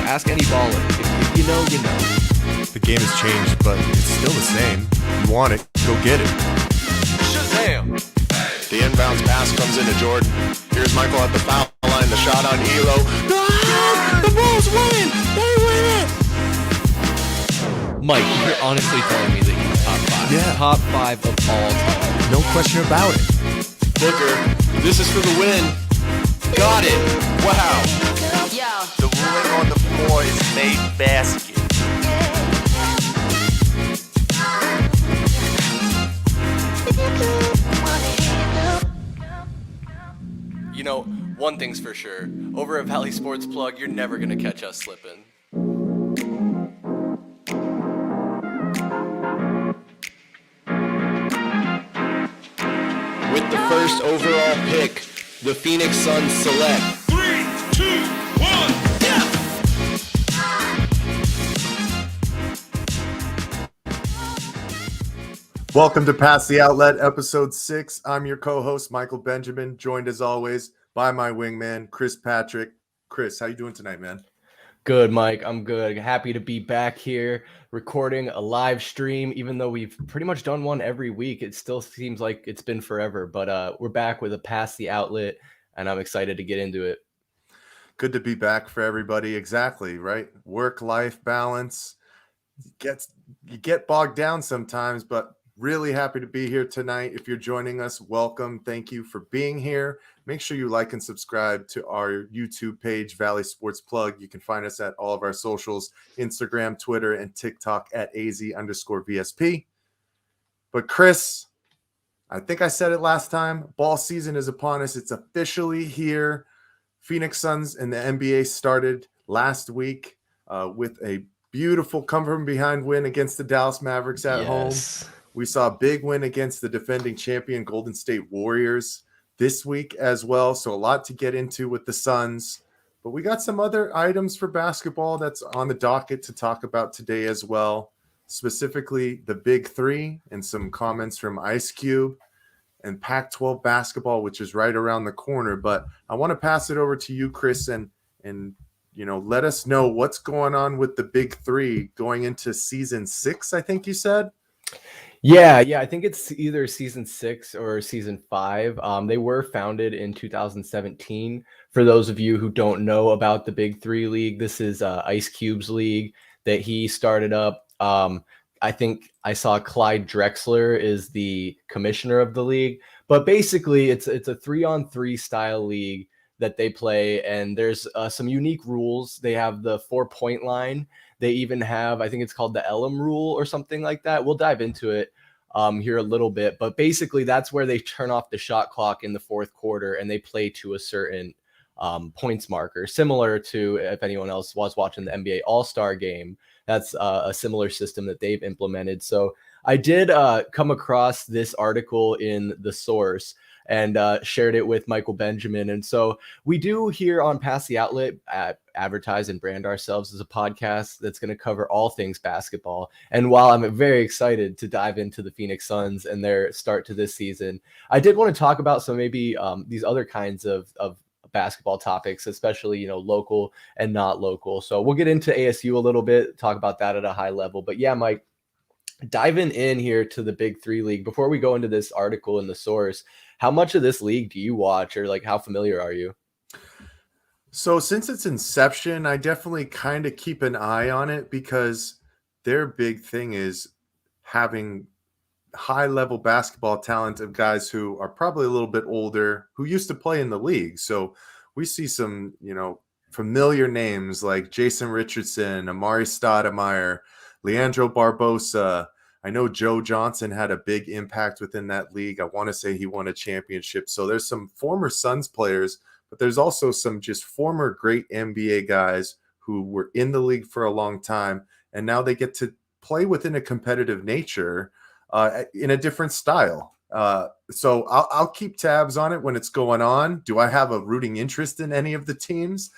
Ask any baller. If you know, you know. The game has changed, but it's still the same. You want it, go get it. Shazam! The inbounds pass comes into Jordan. Here's Michael at the foul line. The shot on Elo. The Bulls win! They win it! Mike, you're honestly telling me that he's top 5. Yeah. Top 5 of all time. No question about it. Booker, this is for the win. Got it. Wow. Yo. The ruling on the floor is made basket. You know, one thing's for sure. Over at Valley Sports Plug, you're never going to catch us slipping. With the first overall pick, the Phoenix Suns select 3, 2, 1, yeah! Welcome to Pass the Outlet, episode 6. I'm your co-host, Michael Benjamin, joined as always by my wingman, Chris Patrick. Chris, how you doing tonight, man? Good, Mike. I'm good. Happy to be back here recording a live stream. Even though we've pretty much done one every week, it still seems like it's been forever. But we're back with a Pass the Outlet, and I'm excited to get into it. Good to be back for everybody. Exactly, right? Work-life balance. You get bogged down sometimes, but really happy to be here tonight. If you're joining us, welcome. Thank you for being here. Make sure you like and subscribe to our YouTube page, Valley Sports Plug. You can find us at all of our socials, Instagram, Twitter, and TikTok at AZ_VSP. But Chris, I think I said it last time. Ball season is upon us. It's officially here. Phoenix Suns and the NBA started last week with a beautiful come from behind win against the Dallas Mavericks at home. We saw a big win against the defending champion Golden State Warriors this week as well. So a lot to get into with the Suns. But we got some other items for basketball that's on the docket to talk about today as well. Specifically, the Big Three and some comments from Ice Cube and Pac-12 basketball, which is right around the corner. But I want to pass it over to you, Chris, and you know, let us know what's going on with the Big Three going into season 6, I think you said. Yeah, I think it's either season 6 or season 5. They were founded in 2017. For those of you who don't know about the Big Three League, this is Ice Cube's league that he started up. I think I saw Clyde Drexler is the commissioner of the league, but basically it's a 3-on-3 style league that they play, and there's some unique rules. They have the 4-point line. They even have, I think it's called the Elam rule or something like that. We'll dive into it here a little bit, but basically that's where they turn off the shot clock in the fourth quarter and they play to a certain points marker, similar to, if anyone else was watching the NBA All-Star game, that's a similar system that they've implemented. So I did come across this article in The Source and shared it with Michael Benjamin. And so we do here on Pass the Outlet advertise and brand ourselves as a podcast that's going to cover all things basketball. And while I'm very excited to dive into the Phoenix Suns and their start to this season, I did want to talk about some maybe these other kinds of basketball topics, especially, you know, local and not local. So we'll get into ASU a little bit, talk about that at a high level. But yeah, Mike, diving in here to the Big Three League, before we go into this article in The Source, how much of this league do you watch, or like how familiar are you? So since its inception, I definitely kind of keep an eye on it because their big thing is having high-level basketball talent of guys who are probably a little bit older, who used to play in the league. So we see some, you know, familiar names like Jason Richardson, Amari Stoudemire, Leandro Barbosa. I know Joe Johnson had a big impact within that league. I want to say he won a championship. So there's some former Suns players, but there's also some just former great NBA guys who were in the league for a long time, and now they get to play within a competitive nature in a different style. So I'll keep tabs on it when it's going on. Do I have a rooting interest in any of the teams?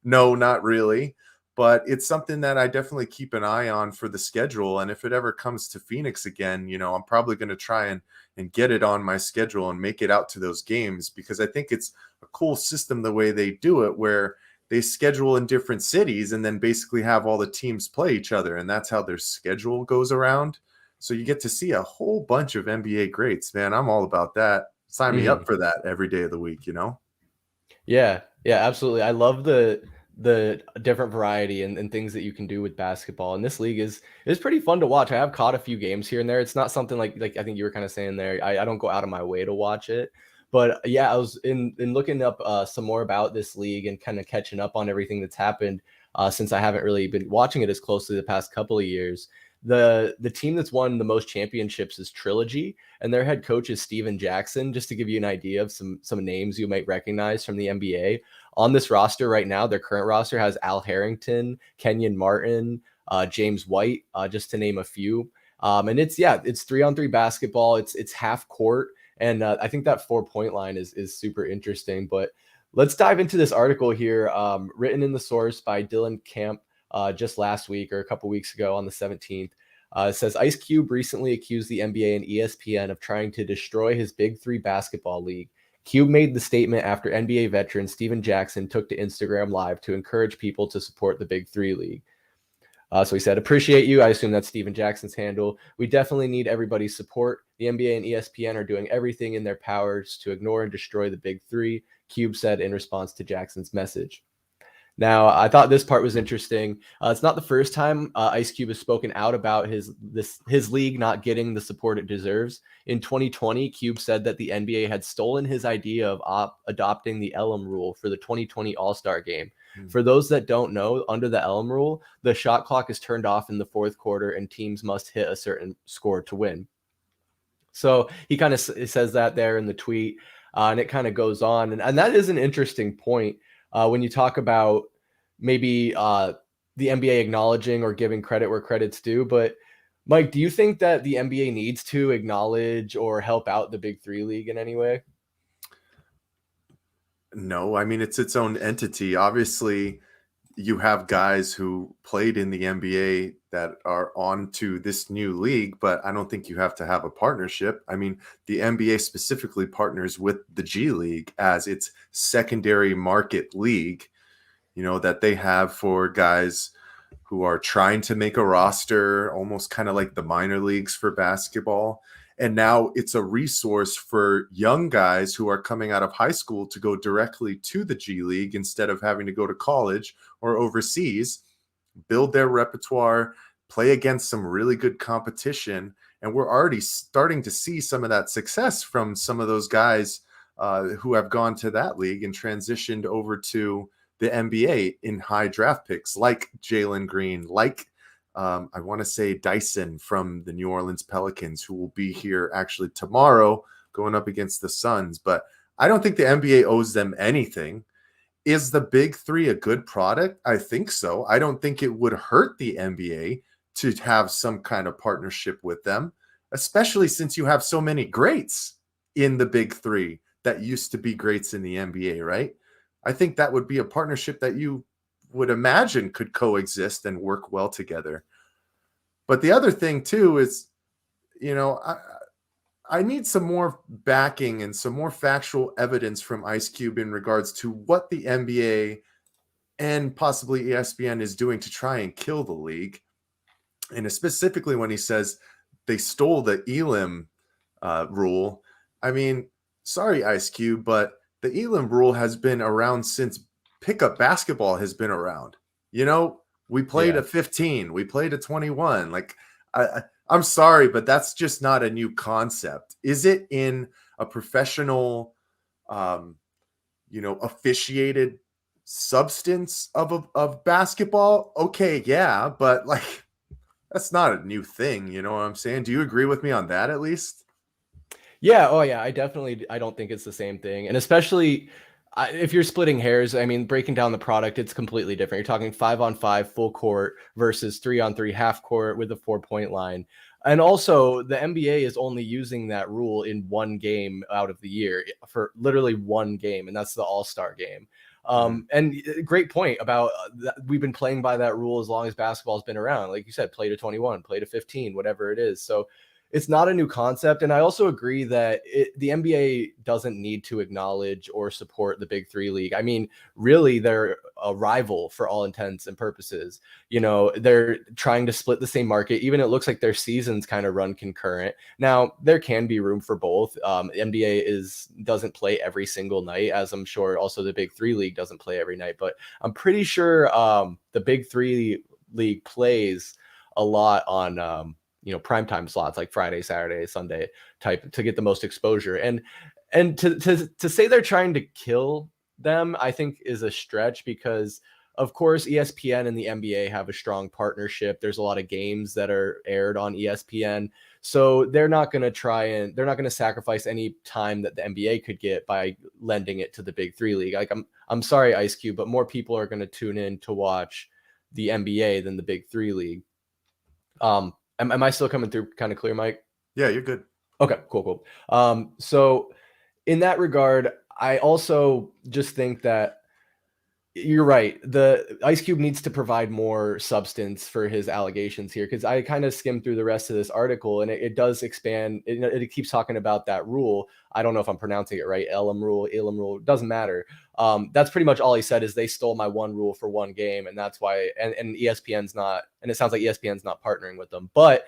No, not really. But it's something that I definitely keep an eye on for the schedule. And if it ever comes to Phoenix again, you know, I'm probably going to try and get it on my schedule and make it out to those games, because I think it's a cool system the way they do it, where they schedule in different cities and then basically have all the teams play each other. And that's how their schedule goes around. So you get to see a whole bunch of NBA greats, man. I'm all about that. Sign me up for that every day of the week, you know? Yeah, absolutely. I love the different variety and things that you can do with basketball. And this league is pretty fun to watch. I have caught a few games here and there. It's not something like I think you were kind of saying there. I don't go out of my way to watch it. But yeah, I was in looking up some more about this league and kind of catching up on everything that's happened since I haven't really been watching it as closely the past couple of years. The team that's won the most championships is Trilogy, and their head coach is Steven Jackson. Just to give you an idea of some names you might recognize from the NBA on this roster right now, their current roster has Al Harrington, Kenyon Martin, James White, just to name a few. And it's 3-on-3 basketball. It's half court, and I think that 4-point line is super interesting. But let's dive into this article here, written in the source by Dylan Camp. Just last week or a couple weeks ago on the 17th. It says Ice Cube recently accused the NBA and ESPN of trying to destroy his Big Three basketball league. Cube made the statement after NBA veteran Steven Jackson took to Instagram Live to encourage people to support the Big Three league. So he said, appreciate you. I assume that's Steven Jackson's handle. We definitely need everybody's support. The NBA and ESPN are doing everything in their powers to ignore and destroy the Big Three, Cube said in response to Jackson's message. Now, I thought this part was interesting. It's not the first time Ice Cube has spoken out about his league not getting the support it deserves. In 2020, Cube said that the NBA had stolen his idea of adopting the Elam rule for the 2020 All-Star game. For those that don't know, under the Elam rule, the shot clock is turned off in the fourth quarter and teams must hit a certain score to win. So he kind of says that there in the tweet, and it kind of goes on. And that is an interesting point. When you talk about maybe the NBA acknowledging or giving credit where credit's due. But Mike, do you think that the NBA needs to acknowledge or help out the Big Three league in any way? No, I mean, it's its own entity. Obviously, you have guys who played in the NBA that are on to this new league, but I don't think you have to have a partnership. I mean, the NBA specifically partners with the G League as its secondary market league, you know, that they have for guys who are trying to make a roster, almost kind of like the minor leagues for basketball. And now it's a resource for young guys who are coming out of high school to go directly to the G League instead of having to go to college or overseas, build their repertoire, play against some really good competition. And we're already starting to see some of that success from some of those guys who have gone to that league and transitioned over to the NBA in high draft picks, like Jalen Green, like I want to say Dyson from the New Orleans Pelicans, who will be here actually tomorrow going up against the Suns. But I don't think the NBA owes them anything. Is the Big Three a good product? I think so. I don't think it would hurt the NBA to have some kind of partnership with them, especially since you have so many greats in the Big Three that used to be greats in the NBA, right? I think that would be a partnership that you would imagine could coexist and work well together. But the other thing too is, you know, I need some more backing and some more factual evidence from Ice Cube in regards to what the NBA and possibly ESPN is doing to try and kill the league. And specifically when he says they stole the Elam rule. I mean, sorry, Ice Cube, but the Elam rule has been around since pickup basketball has been around. You know, we played a 15, we played a 21. Like, I'm sorry, but that's just not a new concept. Is it in a professional, you know, officiated substance of basketball? Okay, yeah, but like, that's not a new thing. You know what I'm saying? Do you agree with me on that at least? Yeah. Oh, yeah. I don't think it's the same thing. And especially if you're splitting hairs, I mean, breaking down the product, it's completely different. You're talking 5-on-5 full court versus 3-on-3 half court with a 4-point line. And also the NBA is only using that rule in one game out of the year for literally one game. And that's the All-Star game. And great point about we've been playing by that rule as long as basketball has been around. Like you said, play to 21, play to 15, whatever it is. So it's not a new concept. And I also agree that the NBA doesn't need to acknowledge or support the Big Three league. I mean, really, they're a rival for all intents and purposes. You know, they're trying to split the same market. Even it looks like their seasons kind of run concurrent. Now, there can be room for both. NBA doesn't play every single night, as I'm sure also the Big Three League doesn't play every night, but I'm pretty sure the Big Three League plays a lot on primetime slots like Friday, Saturday, Sunday type to get the most exposure. And to say they're trying to kill them, I think is a stretch, because of course ESPN and the NBA have a strong partnership. There's a lot of games that are aired on ESPN. So they're not going to sacrifice any time that the NBA could get by lending it to the Big Three League. Like I'm sorry, Ice Cube, but more people are going to tune in to watch the NBA than the Big Three League. Am I still coming through kind of clear, Mike? Yeah, you're good. Okay, cool. So in that regard, I also just think that you're right. The Ice Cube needs to provide more substance for his allegations here, because I kind of skimmed through the rest of this article, and it does expand. It keeps talking about that rule. I don't know if I'm pronouncing it right. Elam rule, doesn't matter. That's pretty much all he said, is they stole my one rule for one game, and that's why. And ESPN's not, and it sounds like ESPN's not partnering with them. But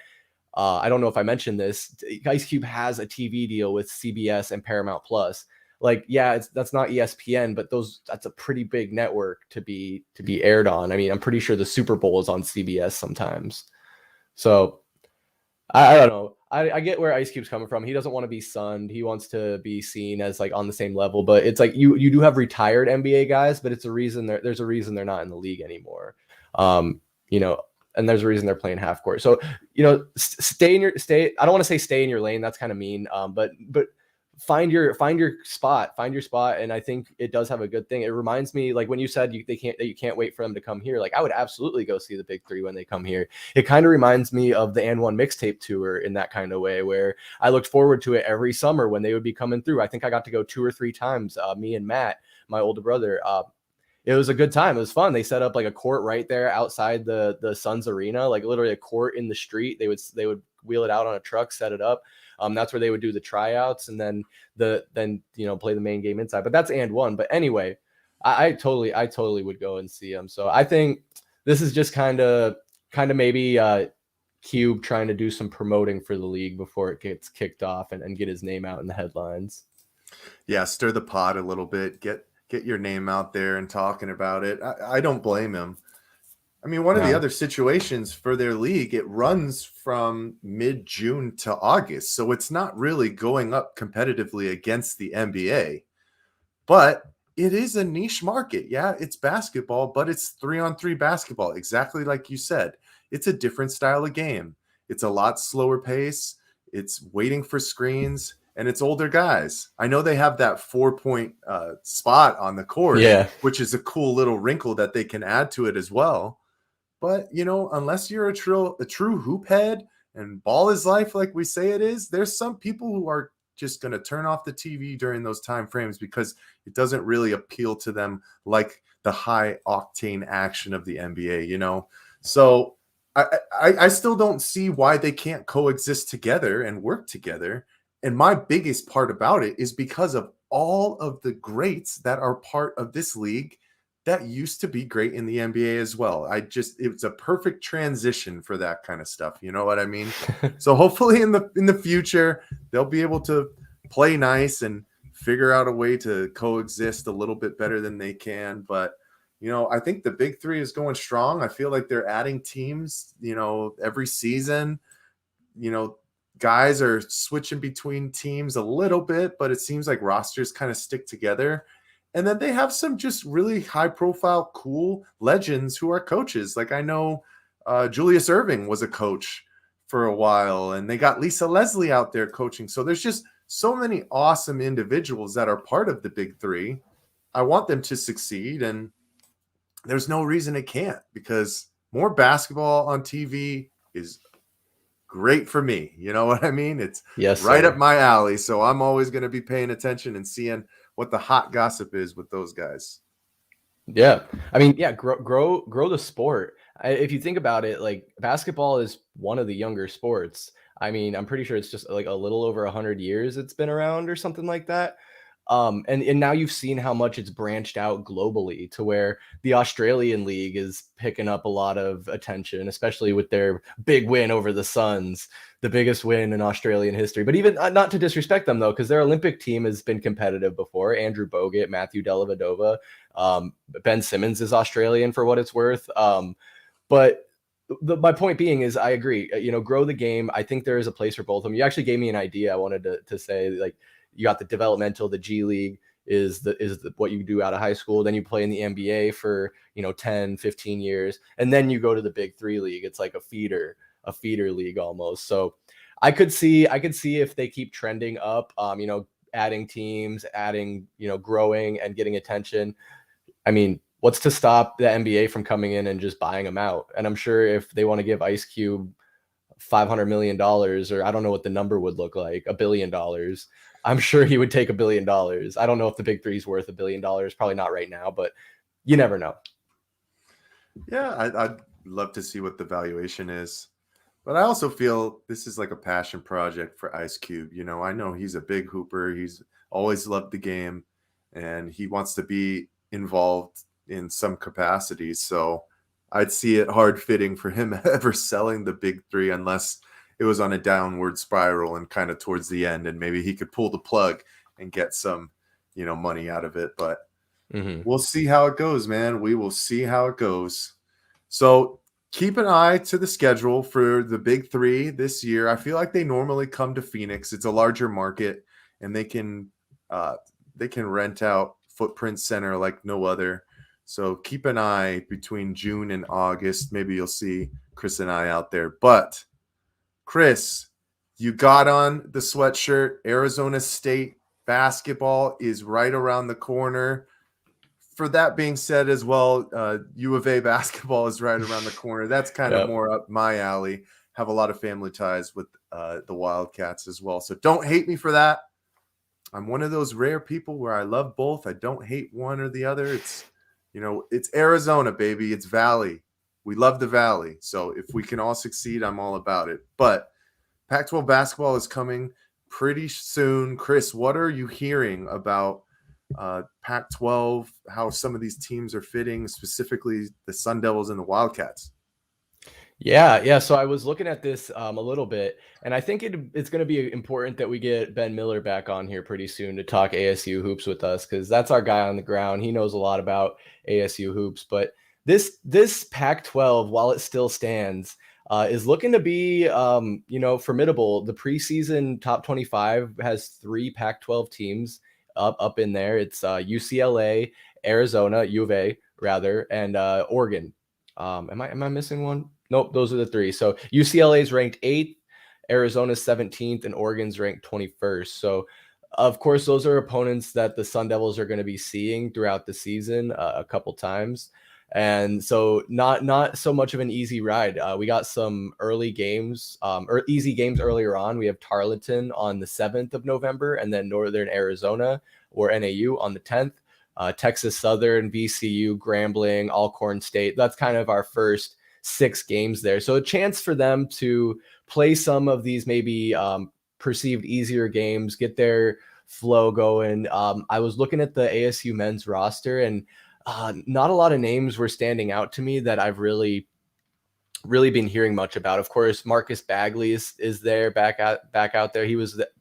I don't know if I mentioned this. Ice Cube has a TV deal with CBS and Paramount Plus. Like, yeah, that's not ESPN, but that's a pretty big network to be aired on. I mean, I'm pretty sure the Super Bowl is on CBS sometimes. So I don't know. I get where Ice Cube's coming from. He doesn't want to be sunned. He wants to be seen as like on the same level. But it's like you do have retired NBA guys, but it's a reason there's a reason they're not in the league anymore. And there's a reason they're playing half court. So, stay. I don't want to say stay in your lane. That's kind of mean. But find your spot. And I think it does have a good thing. It reminds me, like when you said you can't wait for them to come here. Like, I would absolutely go see the Big Three when they come here. It kind of reminds me of the And One mixtape tour in that kind of way, where I looked forward to it every summer when they would be coming through. I think I got to go 2 or 3 times. Me and Matt, my older brother. It was a good time. It was fun. They set up like a court right there outside the Suns arena, like literally a court in the street. They would wheel it out on a truck, set it up. That's where they would do the tryouts, and then play the main game inside. But that's And One. But anyway, I totally would go and see them. So I think this is just kind of maybe Cube trying to do some promoting for the league before it gets kicked off and get his name out in the headlines. Yeah, stir the pot a little bit. Get your name out there and talking about it. I don't blame him. I mean, one of the other situations for their league, it runs from mid-June to August. So it's not really going up competitively against the NBA. But it is a niche market. Yeah, it's basketball, but it's 3-on-3 basketball. Exactly like you said. It's a different style of game. It's a lot slower pace. It's waiting for screens. And it's older guys. I know they have that 4-point spot on the court, which is a cool little wrinkle that they can add to it as well. But, unless you're a true hoop head and ball is life like we say it is, there's some people who are just going to turn off the TV during those time frames because it doesn't really appeal to them like the high octane action of the NBA, So I still don't see why they can't coexist together and work together. And my biggest part about it is because of all of the greats that are part of this league that used to be great in the NBA as well. It's a perfect transition for that kind of stuff. You know what I mean? So hopefully in the future, they'll be able to play nice and figure out a way to coexist a little bit better than they can. But, I think the Big Three is going strong. I feel like they're adding teams, every season, guys are switching between teams a little bit, but it seems like rosters kind of stick together. And then they have some just really high profile, cool legends who are coaches. Like I know Julius Erving was a coach for a while, and they got Lisa Leslie out there coaching. So there's just so many awesome individuals that are part of the Big Three. I want them to succeed, and there's no reason it can't, because more basketball on TV is great for me. You know what I mean? It's right up my alley. So I'm always going to be paying attention and seeing what the hot gossip is with those guys. Yeah. I mean, grow the sport. If you think about it, like basketball is one of the younger sports. I mean, I'm pretty sure it's just like a little over 100 years it's been around or something like that. And now you've seen how much it's branched out globally to where the Australian League is picking up a lot of attention, especially with their big win over the Suns, the biggest win in Australian history. But even not to disrespect them, though, because their Olympic team has been competitive before. Andrew Bogut, Matthew Dellavedova, Ben Simmons is Australian for what it's worth. But my point being is I agree, grow the game. I think there is a place for both of them. You actually gave me an idea. I wanted to say, like, you got the developmental, the G League is what you do out of high school. Then you play in the NBA for, 10, 15 years. And then you go to the Big Three League. It's like a feeder league almost. So I could see if they keep trending up, adding teams, growing and getting attention. I mean, what's to stop the NBA from coming in and just buying them out? And I'm sure if they want to give Ice Cube $500 million, or I don't know what the number would look like, $1 billion, I'm sure he would take $1 billion. I don't know if the Big Three is worth $1 billion. Probably not right now, but you never know. Yeah, I'd love to see what the valuation is. But I also feel this is like a passion project for Ice Cube. I know he's a big hooper. He's always loved the game, and he wants to be involved in some capacity. So I'd see it hard fitting for him ever selling the Big Three unless it was on a downward spiral and kind of towards the end, and maybe he could pull the plug and get some, money out of it. But we'll see how it goes, man. We will see how it goes. So keep an eye to the schedule for the Big Three this year. I feel like they normally come to Phoenix. It's a larger market, and they can rent out Footprint Center like no other. So keep an eye between June and August. Maybe you'll see Chris and I out there. But Chris, you got on the sweatshirt. Arizona State basketball is right around the corner. For that being said as well, U of A basketball is right around the corner. That's kind of more up my alley. Have a lot of family ties with the Wildcats as well. So don't hate me for that. I'm one of those rare people where I love both. I don't hate one or the other. It's Arizona, baby. It's Valley. We love the Valley. So if we can all succeed, I'm all about it. But Pac-12 basketball is coming pretty soon. Chris, what are you hearing about Pac-12, how some of these teams are fitting, specifically the Sun Devils and the Wildcats? Yeah. So I was looking at this a little bit, and I think it's going to be important that we get Ben Miller back on here pretty soon to talk ASU hoops with us, because that's our guy on the ground. He knows a lot about ASU hoops. But this Pac-12, while it still stands, is looking to be formidable. The preseason top 25 has 3 Pac-12 teams up in there. It's UCLA, Arizona, U of A rather, and Oregon. Am I missing one? Nope, those are the 3. So UCLA is ranked 8th, Arizona's 17th, and Oregon's ranked 21st. So, of course, those are opponents that the Sun Devils are going to be seeing throughout the season a couple times. And so not so much of an easy ride. We got some early games, or easy games earlier on. We have Tarleton on the 7th of November, and then Northern Arizona, or NAU, on the 10th. Texas Southern, VCU, Grambling, Alcorn State. That's kind of our first 6 games there. So a chance for them to play some of these maybe perceived easier games, get their flow going. I was looking at the ASU men's roster, and not a lot of names were standing out to me that I've really been hearing much about. Of course, Marcus Bagley is there back out there.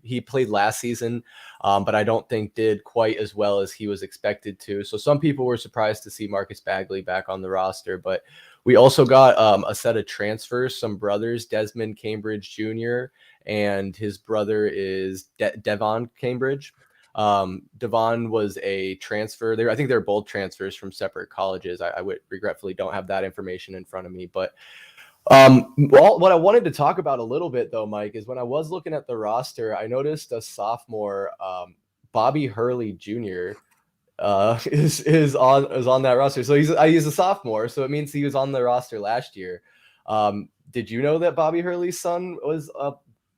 He played last season, but I don't think did quite as well as he was expected to. So some people were surprised to see Marcus Bagley back on the roster. But we also got a set of transfers, some brothers, Desmond Cambridge Jr. and his brother is Devon Cambridge. Devon was a transfer there. I think they're both transfers from separate colleges. I would regretfully don't have that information in front of me, but what I wanted to talk about a little bit though, Mike, is when I was looking at the roster, I noticed a sophomore, Bobby Hurley Jr. is on that roster. So he's a sophomore, so it means he was on the roster last year. Did you know that Bobby Hurley's son was a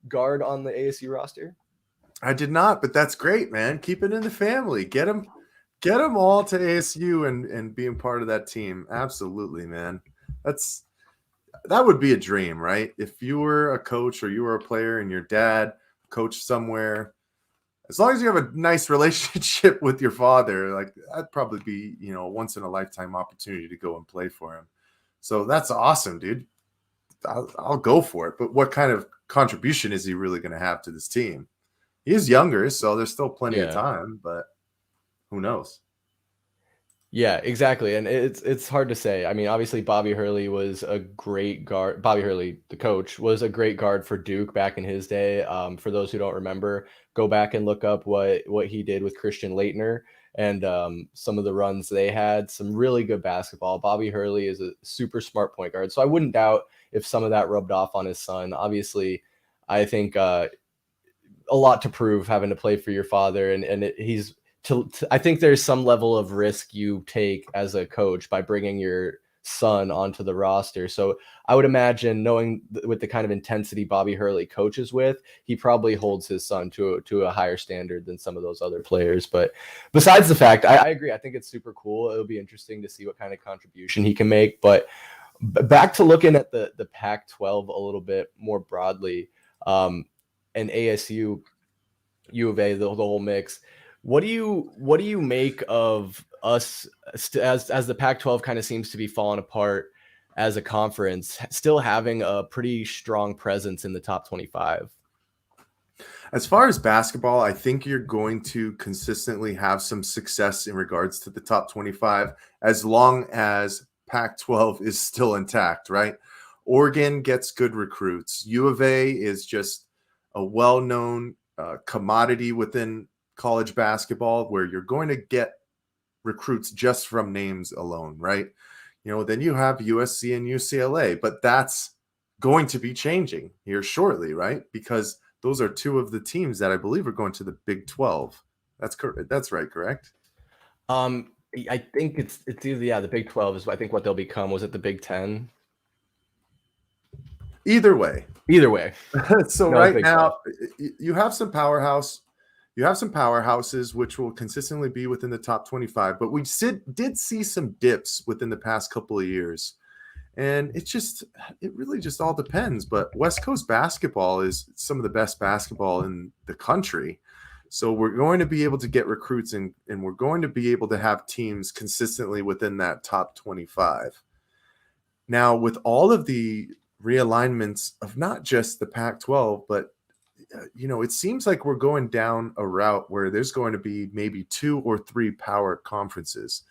guard on the ASU roster? I did not, but that's great, man. Keep it in the family. Get them all to ASU and being part of that team. Absolutely, man. That would be a dream, right? If you were a coach or you were a player and your dad coached somewhere, as long as you have a nice relationship with your father, like that'd probably be, a once in a lifetime opportunity to go and play for him. So that's awesome, dude. I'll go for it. But what kind of contribution is he really going to have to this team? He is younger, so there's still plenty of time, but who knows? Yeah, exactly. And it's hard to say. I mean, obviously Bobby Hurley was a great guard. Bobby Hurley, the coach, was a great guard for Duke back in his day. For those who don't remember, go back and look up what he did with Christian Laettner and some of the runs they had. Some really good basketball. Bobby Hurley is a super smart point guard. So I wouldn't doubt if some of that rubbed off on his son. Obviously, I think a lot to prove having to play for your father, and he's I think there's some level of risk you take as a coach by bringing your son onto the roster. So I would imagine, knowing with the kind of intensity Bobby Hurley coaches with, he probably holds his son to a higher standard than some of those other players. But besides the fact, I agree. I think it's super cool. It'll be interesting to see what kind of contribution he can make. But back to looking at the Pac-12 a little bit more broadly, and ASU, U of A, the whole mix. What do you make of us as the Pac-12 kind of seems to be falling apart as a conference, still having a pretty strong presence in the top 25? As far as basketball, I think you're going to consistently have some success in regards to the top 25 as long as Pac-12 is still intact, right? Oregon gets good recruits. U of A is just a well-known commodity within college basketball where you're going to get recruits just from names alone, right? Then you have USC and UCLA, but that's going to be changing here shortly, right? Because those are two of the teams that I believe are going to the Big 12. That's correct. That's right, correct? I think it's either the Big 12 is I think what they'll become. Was it the Big 10? Either way. So right now you have some powerhouse. You have some powerhouses which will consistently be within the top 25, but we did see some dips within the past couple of years. And it really just all depends. But West Coast basketball is some of the best basketball in the country. So we're going to be able to get recruits and we're going to be able to have teams consistently within that top 25. Now, with all of the realignments of not just the Pac-12, but it seems like we're going down a route where there's going to be maybe 2 or 3 power conferences.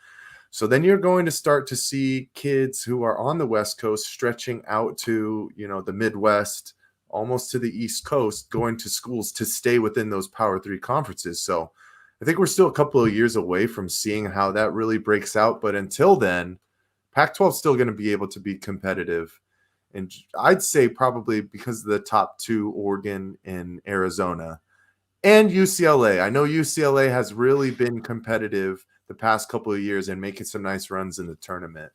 So then you're going to start to see kids who are on the West Coast stretching out to, the Midwest, almost to the East Coast, going to schools to stay within those Power 3 conferences. So I think we're still a couple of years away from seeing how that really breaks out. But until then, Pac-12 is still going to be able to be competitive. And I'd say probably because of the top 2, Oregon and Arizona, and UCLA. I know UCLA has really been competitive the past couple of years and making some nice runs in the tournament.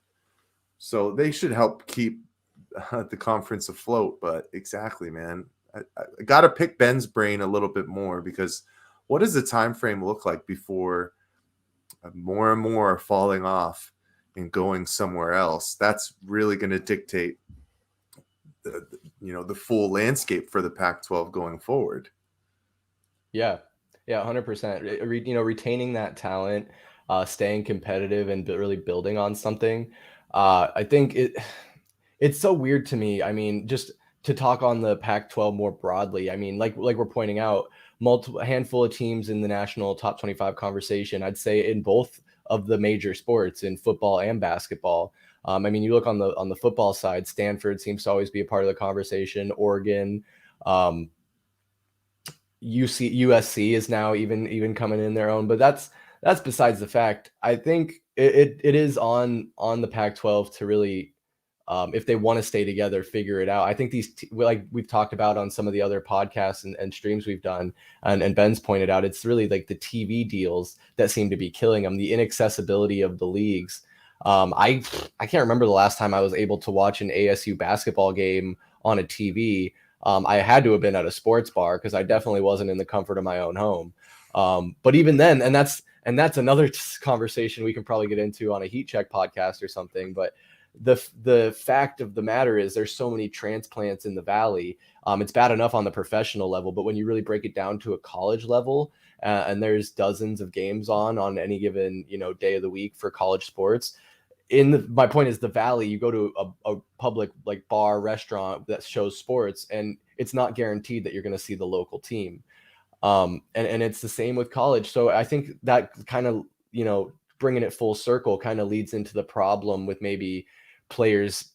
So they should help keep the conference afloat. But exactly, man, I got to pick Ben's brain a little bit more, because what does the time frame look like before more and more are falling off and going somewhere else? That's really going to dictate the full landscape for the Pac-12 going forward. Yeah, 100%. Retaining that talent, staying competitive, and really building on something. I think it's so weird to me. I mean, just to talk on the Pac-12 more broadly. I mean, like we're pointing out, a handful of teams in the national top 25 conversation. I'd say in both of the major sports, in football and basketball. I mean, you look on the football side, Stanford seems to always be a part of the conversation. Oregon, USC is now even coming in their own, but that's besides the fact. I think it is on the Pac-12 to really, if they want to stay together, figure it out. I think like we've talked about on some of the other podcasts and streams we've done, and Ben's pointed out, it's really like the TV deals that seem to be killing them, the inaccessibility of the leagues. I can't remember the last time I was able to watch an ASU basketball game on a TV. I had to have been at a sports bar, because I definitely wasn't in the comfort of my own home. But even then, and that's another conversation we can probably get into on a Heat Check podcast or something. But the fact of the matter is, there's so many transplants in the Valley. It's bad enough on the professional level, but when you really break it down to a college level, and there's dozens of games on any given, day of the week for college sports. My point is the Valley, you go to a public like bar, restaurant that shows sports, and it's not guaranteed that you're going to see the local team. And it's the same with college. So I think that kind of, bringing it full circle kind of leads into the problem with maybe players,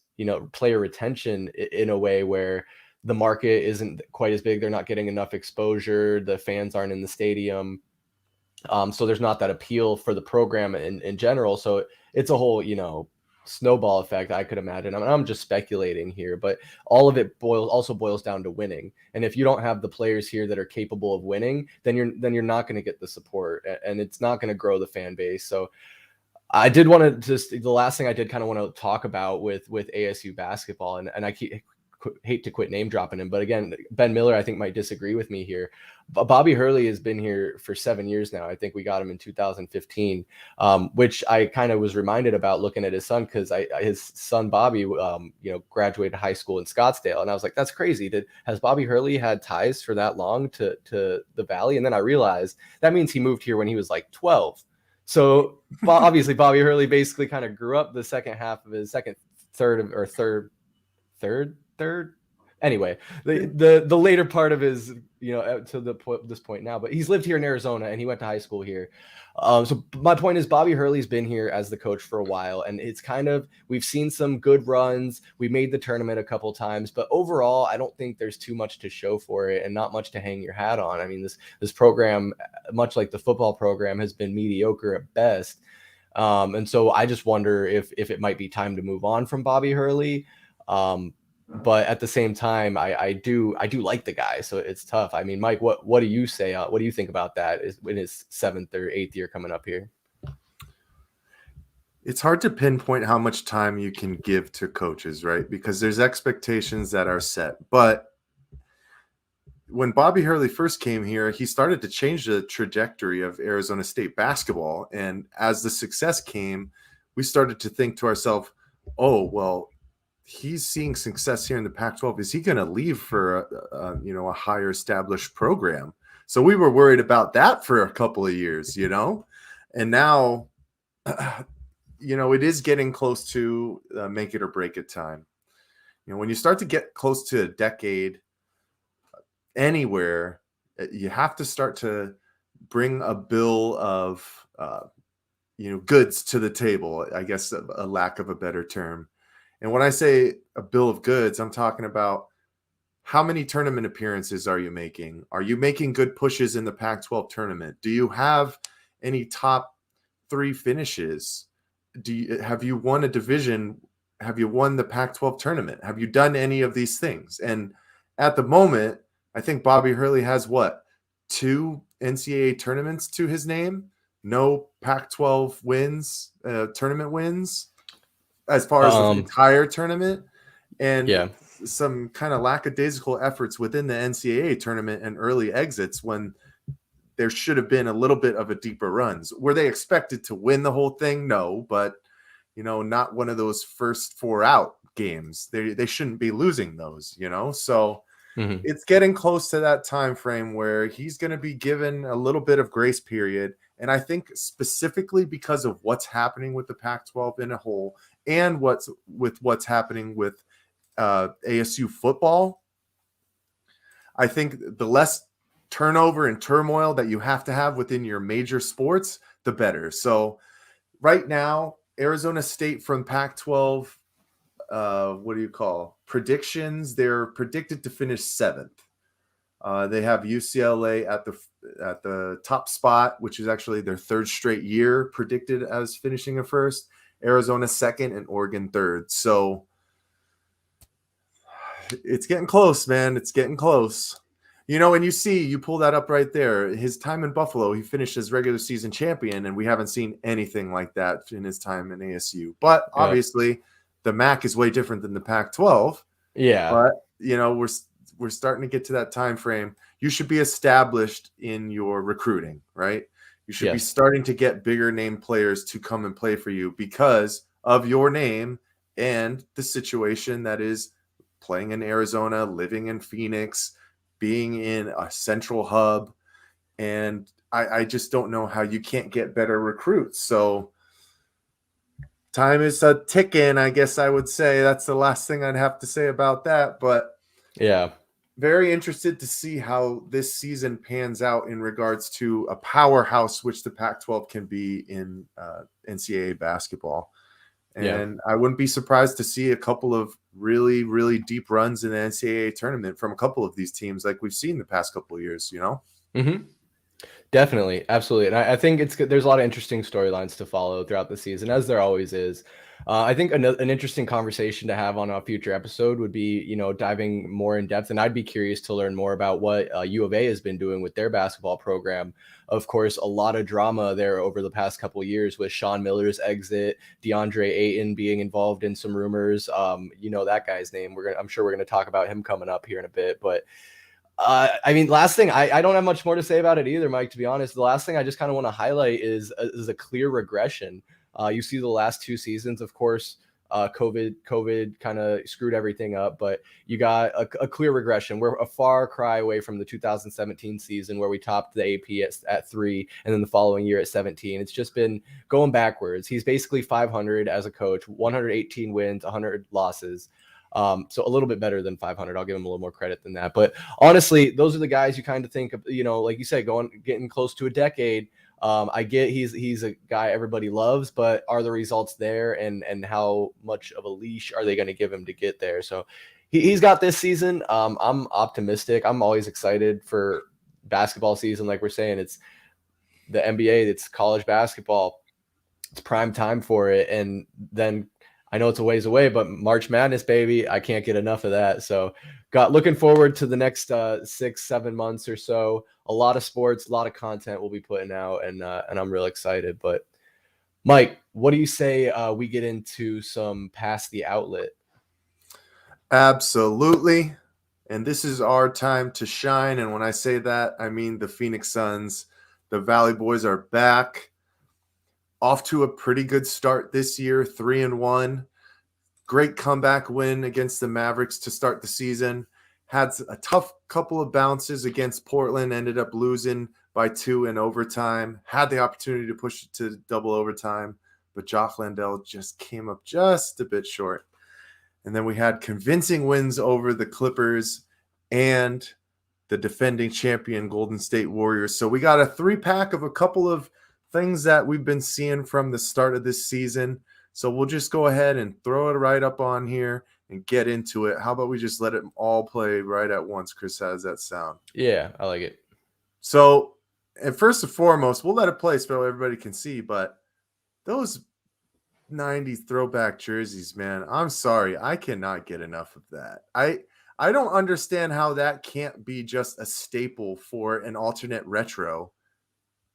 player retention in a way where the market isn't quite as big. They're not getting enough exposure. The fans aren't in the stadium. So there's not that appeal for the program in general. So it's a whole, snowball effect, I could imagine. I'm just speculating here, but all of it also boils down to winning. And if you don't have the players here that are capable of winning, then you're not going to get the support, and it's not going to grow the fan base. So I did want to the last thing I did kind of want to talk about with ASU basketball, and I hate to quit name dropping him, but again, Ben Miller, I think, might disagree with me here. Bobby Hurley has been here for 7 years now. I think we got him in 2015, which I kind of was reminded about looking at his son, because his son Bobby, graduated high school in Scottsdale, and I was like, that's crazy. Has Bobby Hurley had ties for that long to the Valley? And then I realized that means he moved here when he was like 12. So obviously Bobby Hurley basically kind of grew up the second half of his third. Anyway, the later part of his, to this point now, but he's lived here in Arizona and he went to high school here. So my point is Bobby Hurley's been here as the coach for a while, and it's we've seen some good runs. We made the tournament a couple times, but overall, I don't think there's too much to show for it and not much to hang your hat on. I mean, this program, much like the football program, has been mediocre at best. And so I just wonder if it might be time to move on from Bobby Hurley. But at the same time, I do like the guy, so it's tough. I mean, Mike, what do you say? What do you think about that in his 7th or 8th year coming up here? It's hard to pinpoint how much time you can give to coaches, right? Because there's expectations that are set. But when Bobby Hurley first came here, he started to change the trajectory of Arizona State basketball. And as the success came, we started to think to ourselves, oh, well, he's seeing success here in the Pac-12. Is he going to leave for a higher established program? So we were worried about that for a couple of years, and now, it is getting close to make it or break it time. When you start to get close to a decade anywhere, you have to start to bring a bill of, goods to the table, I guess, a lack of a better term. And when I say a bill of goods, I'm talking about how many tournament appearances are you making? Are you making good pushes in the Pac-12 tournament? Do you have any top 3 finishes? Have you won a division? Have you won the Pac-12 tournament? Have you done any of these things? And at the moment, I think Bobby Hurley has 2 NCAA tournaments to his name? No Pac-12 wins, tournament wins, as far as the entire tournament, and some kind of lackadaisical efforts within the NCAA tournament and early exits when there should have been a little bit of a deeper runs. Were they expected to win the whole thing? No, but not one of those first 4 out games. They shouldn't be losing those, So it's getting close to that time frame where he's going to be given a little bit of grace period. And I think specifically because of what's happening with the Pac-12 in a whole, and what's happening with ASU football, I think the less turnover and turmoil that you have to have within your major sports, the better. So right now, Arizona State from Pac-12, predictions, they're predicted to finish 7th. They have UCLA at the top spot, which is actually their 3rd straight year predicted as finishing a 1st. Arizona 2nd, and Oregon 3rd. So it's getting close, man. It's getting close. And you pull that up right there. His time in Buffalo, he finished as regular season champion, and we haven't seen anything like that in his time in ASU. But obviously, the MAC is way different than the Pac-12. Yeah. But we're starting to get to that time frame. You should be established in your recruiting, right? You should be starting to get bigger name players to come and play for you because of your name and the situation that is playing in Arizona, living in Phoenix, being in a central hub. And I just don't know how you can't get better recruits. So time is a ticking, I guess I would say. That's the last thing I'd have to say about that. But Yeah. very interested to see how this season pans out in regards to a powerhouse, which the Pac-12 can be in NCAA basketball. And I wouldn't be surprised to see a couple of really, really deep runs in the NCAA tournament from a couple of these teams like we've seen the past couple of years, you know? Mm-hmm. Definitely, absolutely, and I think there's a lot of interesting storylines to follow throughout the season, as there always is. I think an interesting conversation to have on a future episode would be, diving more in depth, and I'd be curious to learn more about what U of A has been doing with their basketball program. Of course, a lot of drama there over the past couple of years with Sean Miller's exit, DeAndre Ayton being involved in some rumors. That guy's name. I'm sure we're gonna talk about him coming up here in a bit, but. Last thing, I don't have much more to say about it either, Mike, to be honest. The last thing I just kind of want to highlight is a clear regression. You see the last 2 seasons, of course, COVID kind of screwed everything up, but you got a clear regression. We're a far cry away from the 2017 season where we topped the AP at 3 and then the following year at 17. It's just been going backwards. He's basically 500 as a coach, 118 wins, 100 losses. So a little bit better than 500. I'll give him a little more credit than that. But honestly, those are the guys you kind of think of, like you said, getting close to a decade. I get he's a guy everybody loves, but are the results there, and how much of a leash are they going to give him to get there? So he's got this season. I'm optimistic. I'm always excited for basketball season. Like we're saying, it's the NBA, it's college basketball. It's prime time for it. And then I know it's a ways away, but March Madness, baby, I can't get enough of that. So looking forward to the next 6-7 months or so. A lot of sports, a lot of content we'll be putting out, and I'm real excited. But Mike, what do you say we get into some Past the Outlet? Absolutely. And this is our time to shine. And when I say that, I mean the Phoenix Suns. The Valley Boys are back. Off to a pretty good start this year, 3-1. Great comeback win against the Mavericks to start the season. Had a tough couple of bounces against Portland, ended up losing by 2 in overtime. Had the opportunity to push it to double overtime, but Jock Landale just came up just a bit short. And then we had convincing wins over the Clippers and the defending champion Golden State Warriors. So we got a 3-pack of a couple of things that we've been seeing from the start of this season. So we'll just go ahead and throw it right up on here and get into it. How about we just let it all play right at once, Chris? How does that sound? Yeah, I like it. So, and first and foremost, we'll let it play so everybody can see, but those 90s throwback jerseys, man, I'm sorry. I cannot get enough of that. I don't understand how that can't be just a staple for an alternate retro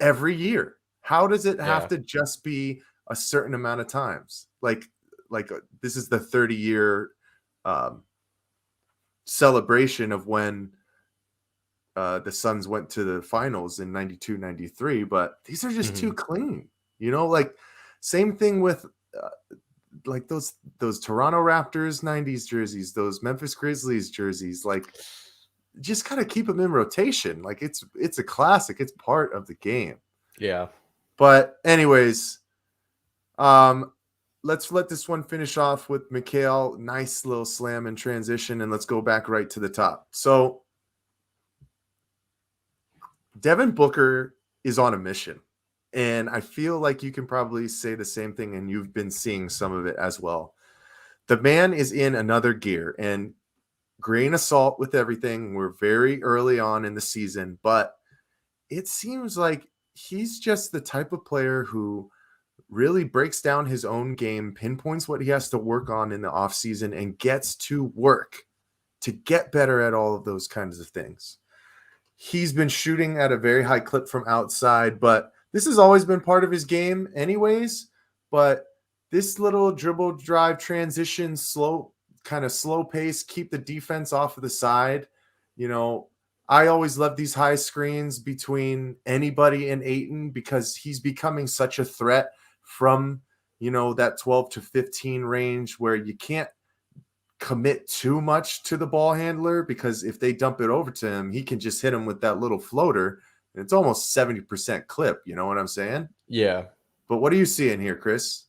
every year. How does it have to just be a certain amount of times? Like this is the 30-year celebration of when the Suns went to the finals in 92, 93, but these are just too clean. Like same thing with like those Toronto Raptors 90s jerseys, those Memphis Grizzlies jerseys, like just kind of keep them in rotation. Like it's a classic. It's part of the game. Yeah. But anyways, let's let this one finish off with Mikhail. Nice little slam in transition, and let's go back right to the top. So Devin Booker is on a mission, and I feel like you can probably say the same thing, and you've been seeing some of it as well. The man is in another gear, and grain of salt with everything. We're very early on in the season, but it seems like he's just the type of player who really breaks down his own game, pinpoints what he has to work on in the offseason, and gets to work to get better at all of those kinds of things. He's been shooting at a very high clip from outside, but this has always been part of his game anyways. But this little dribble drive transition, slow pace, keep the defense off of the side. I always love these high screens between anybody and Ayton because he's becoming such a threat from, that 12 to 15 range where you can't commit too much to the ball handler, because if they dump it over to him, he can just hit him with that little floater And it's almost 70% clip. You know what I'm saying? Yeah. But what are you seeing here, Chris?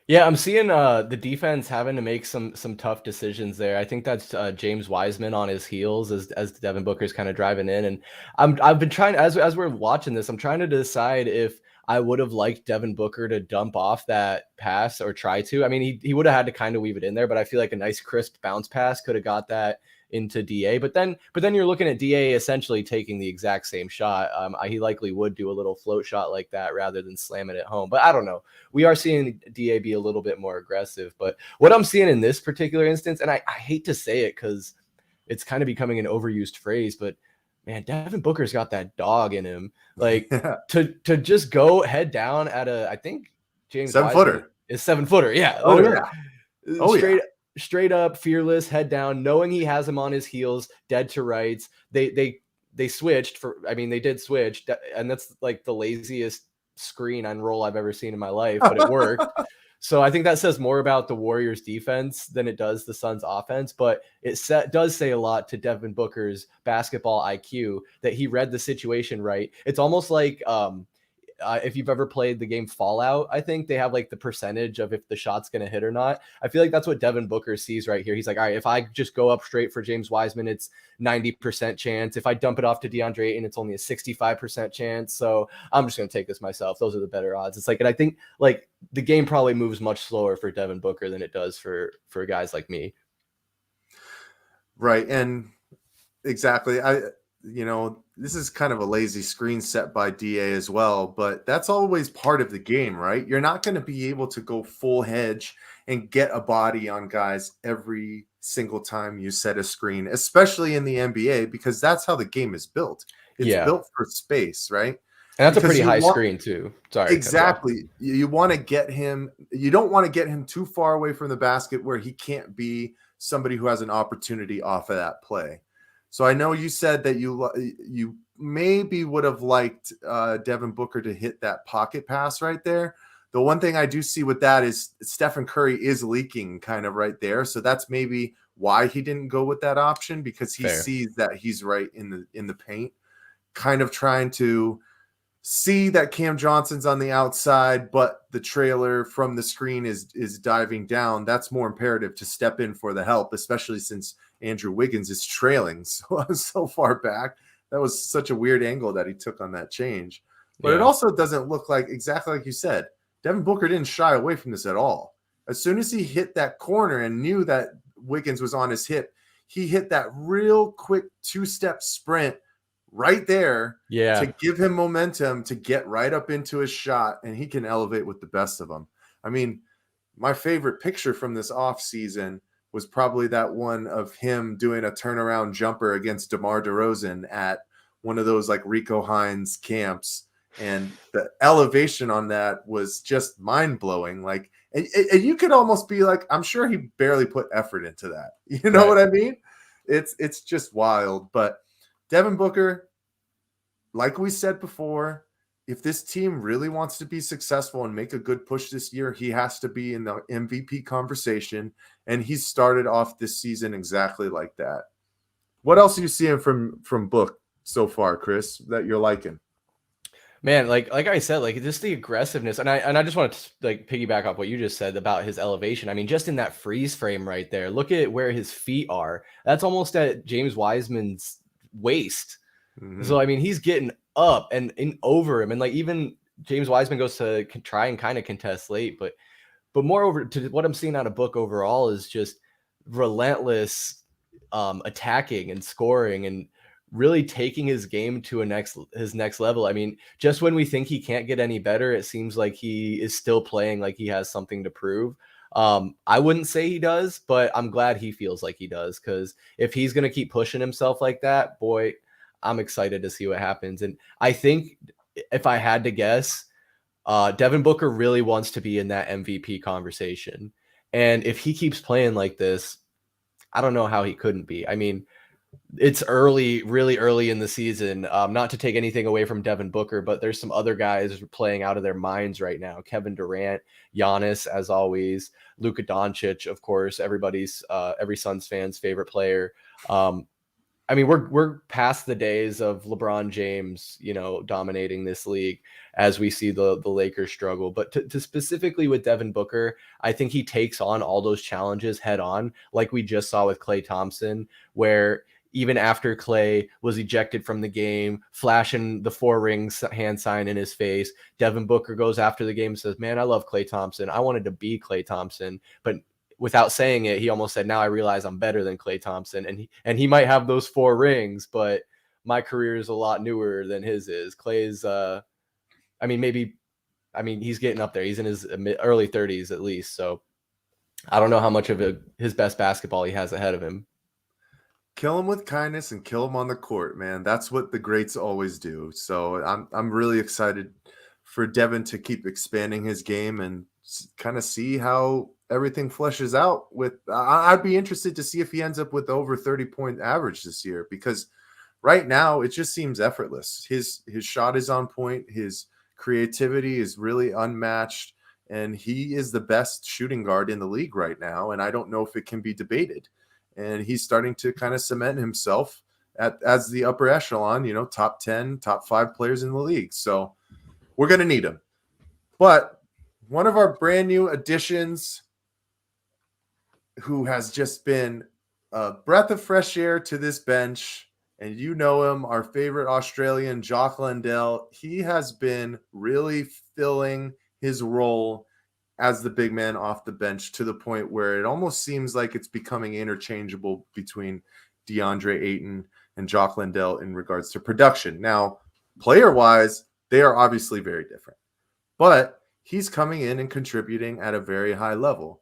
Yeah, I'm seeing the defense having to make some tough decisions there. I think that's James Wiseman on his heels as Devin Booker's kind of driving in, and I've been trying as we're watching this, I'm trying to decide if I would have liked Devin Booker to dump off that pass or try to. I mean, he would have had to kind of weave it in there, but I feel like a nice crisp bounce pass could have got that into DA. But then you're looking at DA essentially taking the exact same shot. He likely would do a little float shot like that rather than slam it at home. But I don't know. We are seeing DA be a little bit more aggressive. But what I'm seeing in this particular instance, and I hate to say it because it's kind of becoming an overused phrase, but man, Devin Booker's got that dog in him. Like to just go head down at I think James 7-footer is 7-footer. Yeah. Oh literally. yeah. Oh Straight up, fearless, head down, knowing he has him on his heels, dead to rights. They switched they did switch, and that's like the laziest screen and roll I've ever seen in my life, but it worked. So I think that says more about the Warriors defense than it does the Suns offense, but it does say a lot to Devin Booker's basketball IQ that he read the situation right. It's almost like if you've ever played the game Fallout, I think they have like the percentage of if the shot's going to hit or not. I feel like that's what Devin Booker sees right here. He's like, all right, if I just go up straight for James Wiseman, it's 90% chance. If I dump it off to DeAndre Ayton, it's only a 65% chance. So I'm just going to take this myself. Those are the better odds. It's like, and I think like the game probably moves much slower for Devin Booker than it does for guys like me. Right. And exactly. This is kind of a lazy screen set by DA as well, but that's always part of the game, right? You're not going to be able to go full hedge and get a body on guys every single time you set a screen, especially in the NBA, because that's how the game is built. It's built for space, right? And that's a pretty high screen too. Sorry. Exactly. You want to get him, you don't want to get him too far away from the basket where he can't be somebody who has an opportunity off of that play. So I know you said that you maybe would have liked Devin Booker to hit that pocket pass right there. The one thing I do see with that is Stephen Curry is leaking kind of right there. So that's maybe why he didn't go with that option, because he sees that he's right in the paint, kind of trying to see that Cam Johnson's on the outside, but the trailer from the screen is diving down. That's more imperative to step in for the help, especially since Andrew Wiggins is trailing so far back. That was such a weird angle that he took on that change. But it also doesn't look like, exactly like you said, Devin Booker didn't shy away from this at all. As soon as he hit that corner and knew that Wiggins was on his hip, he hit that real quick 2-step sprint right there to give him momentum to get right up into his shot, and he can elevate with the best of them. I mean, my favorite picture from this offseason was probably that one of him doing a turnaround jumper against DeMar DeRozan at one of those like Rico Hines camps. And the elevation on that was just mind-blowing. Like, and you could almost be like, I'm sure he barely put effort into that. You know what I mean? It's just wild. But Devin Booker, like we said before, if this team really wants to be successful and make a good push this year, he has to be in the MVP conversation. And he started off this season exactly like that. What else are you seeing from Book so far, Chris, that you're liking? Man, like I said, like just the aggressiveness, and I just want to like piggyback off what you just said about his elevation. I mean, just in that freeze frame right there, look at where his feet are. That's almost at James Wiseman's waist. Mm-hmm. So I mean, he's getting up and over him, and like even James Wiseman goes to try and kind of contest late, but moreover, to what I'm seeing out of Book overall is just relentless attacking and scoring and really taking his game to his next level. I mean, just when we think he can't get any better, it seems like he is still playing like he has something to prove. I wouldn't say he does, but I'm glad he feels like he does, because if he's going to keep pushing himself like that, boy, I'm excited to see what happens. And I think if I had to guess, Devin Booker really wants to be in that MVP conversation. And if he keeps playing like this, I don't know how he couldn't be. I mean, it's really early in the season. Not to take anything away from Devin Booker, but there's some other guys playing out of their minds right now. Kevin Durant, Giannis, as always, Luka Doncic, of course, every Suns fan's favorite player. I mean, we're past the days of LeBron James, dominating this league as we see the Lakers struggle. But to specifically with Devin Booker, I think he takes on all those challenges head on, like we just saw with Klay Thompson, where even after Klay was ejected from the game, flashing the 4 rings hand sign in his face, Devin Booker goes after the game and says, "Man, I love Klay Thompson. I wanted to be Klay Thompson." But without saying it, he almost said, "Now I realize I'm better than Klay Thompson." And he might have those 4 rings, but my career is a lot newer than his is. Clay's, he's getting up there. He's in his early 30s at least. So I don't know how much of his best basketball he has ahead of him. Kill him with kindness and kill him on the court, man. That's what the greats always do. So I'm really excited for Devin to keep expanding his game and kind of see how everything fleshes out. I'd be interested to see if he ends up with over 30-point average this year, because right now it just seems effortless. His shot is on point. His creativity is really unmatched, and he is the best shooting guard in the league right now. And I don't know if it can be debated. And he's starting to kind of cement himself as the upper echelon, top 10, top 5 players in the league. So we're going to need him. But one of our brand new additions, who has just been a breath of fresh air to this bench, and him, our favorite Australian, Jock Landale. He has been really filling his role as the big man off the bench to the point where it almost seems like it's becoming interchangeable between DeAndre Ayton and Jock Landale in regards to production. Now, player-wise, they are obviously very different, but he's coming in and contributing at a very high level.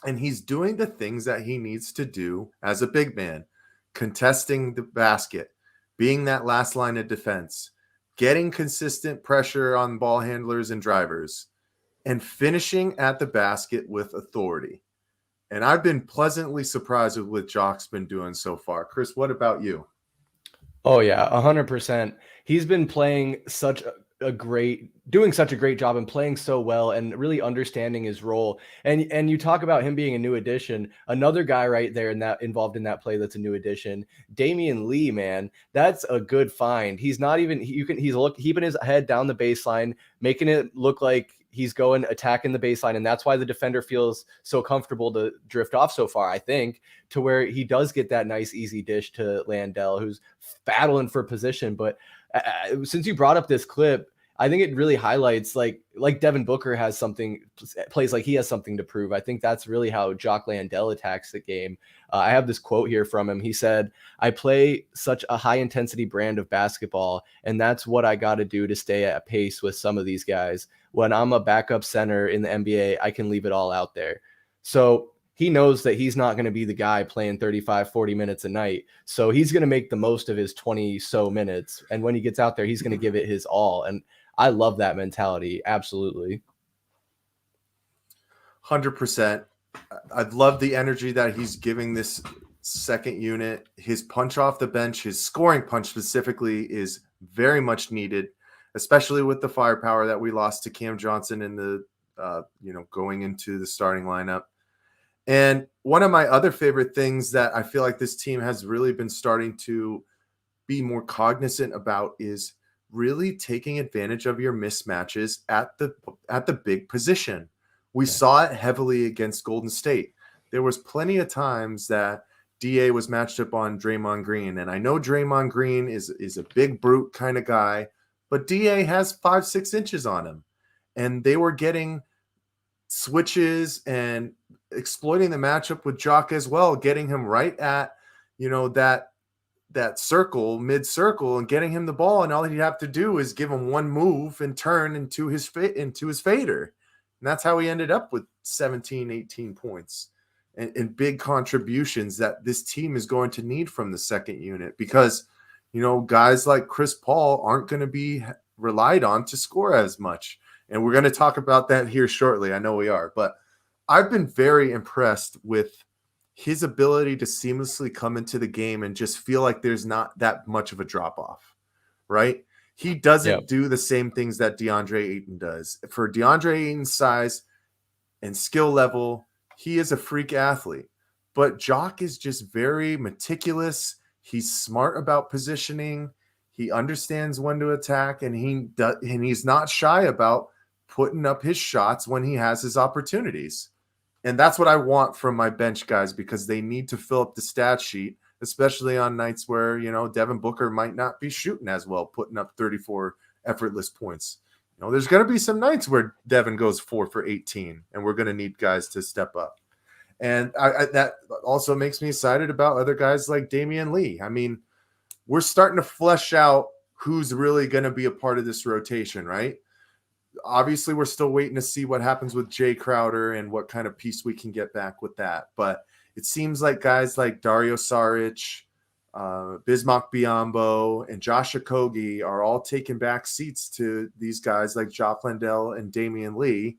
And he's doing the things that he needs to do as a big man, contesting the basket, being that last line of defense, getting consistent pressure on ball handlers and drivers, and finishing at the basket with authority. And I've been pleasantly surprised with what Jock's been doing so far. Chris, what about you? Oh yeah, 100%. He's been playing doing such a great job and playing so well and really understanding his role. And you talk about him being a new addition. Another guy right there involved in that play that's a new addition, Damian Lee, man. That's a good find. He's not even he's keeping his head down the baseline, making it look like he's going attacking the baseline, and that's why the defender feels so comfortable to drift off so far, I think, to where he does get that nice easy dish to Landale, who's battling for position. But since you brought up this clip, I think it really highlights like Devin Booker plays like he has something to prove. I think that's really how Jock Landale attacks the game. I have this quote here from him. He said, "I play such a high intensity brand of basketball, and that's what I got to do to stay at pace with some of these guys. When I'm a backup center in the NBA, I can leave it all out there." So he knows that he's not going to be the guy playing 35, 40 minutes a night. So he's going to make the most of his 20 so minutes. And when he gets out there, he's going to give it his all. And I love that mentality. Absolutely. 100%. I love the energy that he's giving this second unit. His punch off the bench, his scoring punch specifically, is very much needed, especially with the firepower that we lost to Cam Johnson in the, going into the starting lineup. And one of my other favorite things that I feel like this team has really been starting to be more cognizant about is really taking advantage of your mismatches at the big position. We saw it heavily against Golden State. There was plenty of times that DA was matched up on Draymond Green. And I know Draymond Green is a big brute kind of guy, but DA has 5-6 inches on him. And they were getting switches and exploiting the matchup with Jock as well, getting him right at, that circle, mid-circle, and getting him the ball. And all he'd have to do is give him one move and turn into his fader. And that's how he ended up with 17, 18 points and big contributions that this team is going to need from the second unit, because, guys like Chris Paul aren't going to be relied on to score as much. And we're going to talk about that here shortly. I know we are, but I've been very impressed with his ability to seamlessly come into the game and just feel like there's not that much of a drop off, right? He doesn't do the same things that DeAndre Ayton does. For DeAndre Ayton's size and skill level, he is a freak athlete. But Jock is just very meticulous. He's smart about positioning. He understands when to attack, and he's not shy about putting up his shots when he has his opportunities. And that's what I want from my bench guys, because they need to fill up the stat sheet, especially on nights where, Devin Booker might not be shooting as well, putting up 34 effortless points. There's going to be some nights where Devin goes 4 for 18, and we're going to need guys to step up. And that also makes me excited about other guys like Damian Lee. I mean, we're starting to flesh out who's really going to be a part of this rotation, right? Obviously, we're still waiting to see what happens with Jay Crowder and what kind of piece we can get back with that. But it seems like guys like Dario Saric, Bismack Biyombo, and Josh Okogie are all taking back seats to these guys like Jock Landale and Damian Lee,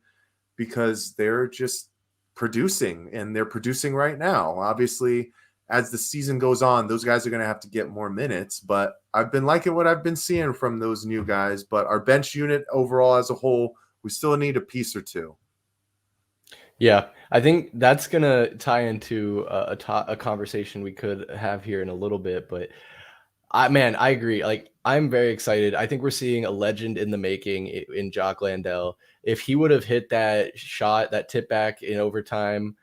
because they're just producing, and they're producing right now. Obviously, as the season goes on, those guys are going to have to get more minutes, but I've been liking what I've been seeing from those new guys. But our bench unit overall as a whole, we still need a piece or two. Yeah, I think that's going to tie into a conversation we could have here in a little bit, but I agree. Like, I'm very excited. I think we're seeing a legend in the making in Jock Landale. If he would have hit that shot, that tip back in overtime,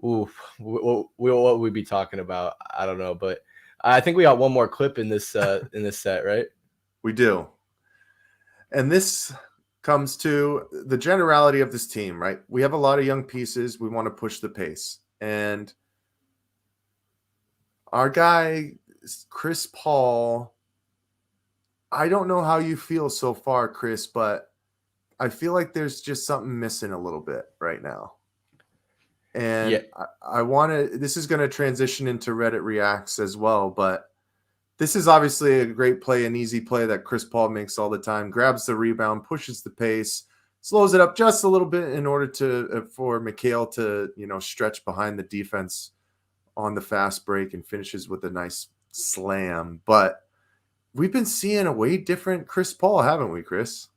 oof, what would we be talking about? I don't know, but I think we got one more clip in this set, right? We do. And this comes to the generality of this team, right? We have a lot of young pieces. We want to push the pace. And our guy, Chris Paul, I don't know how you feel so far, Chris, but I feel like there's just something missing a little bit right now. And yeah. I want to – this is going to transition into Reddit Reacts as well, but this is obviously a great play, an easy play that Chris Paul makes all the time. Grabs the rebound, pushes the pace, slows it up just a little bit in order to for Mikal to, stretch behind the defense on the fast break, and finishes with a nice slam. But we've been seeing a way different Chris Paul, haven't we, Chris?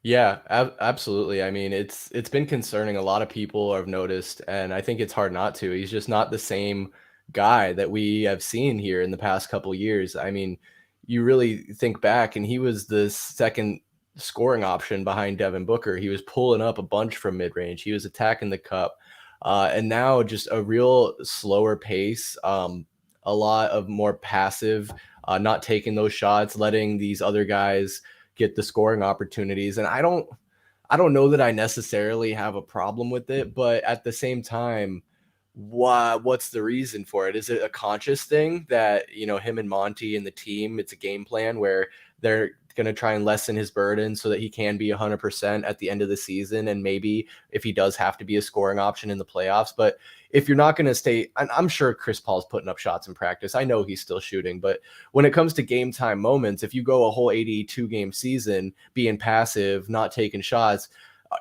Yeah, absolutely. I mean, it's been concerning. A lot of people have noticed, and I think it's hard not to. He's just not the same guy that we have seen here in the past couple years. I mean, you really think back, and he was the second scoring option behind Devin Booker. He was pulling up a bunch from mid-range. He was attacking the cup. And now just a real slower pace, a lot of more passive, not taking those shots, letting these other guys get the scoring opportunities. And I don't know that I necessarily have a problem with it, but at the same time, what's the reason for it? Is it a conscious thing that, him and Monty and the team, it's a game plan where they're going to try and lessen his burden so that he can be 100% at the end of the season, and maybe if he does have to be a scoring option in the playoffs? But if you're not going to stay, I'm sure Chris Paul's putting up shots in practice. I know he's still shooting, but when it comes to game time moments, if you go a whole 82 game season being passive, not taking shots,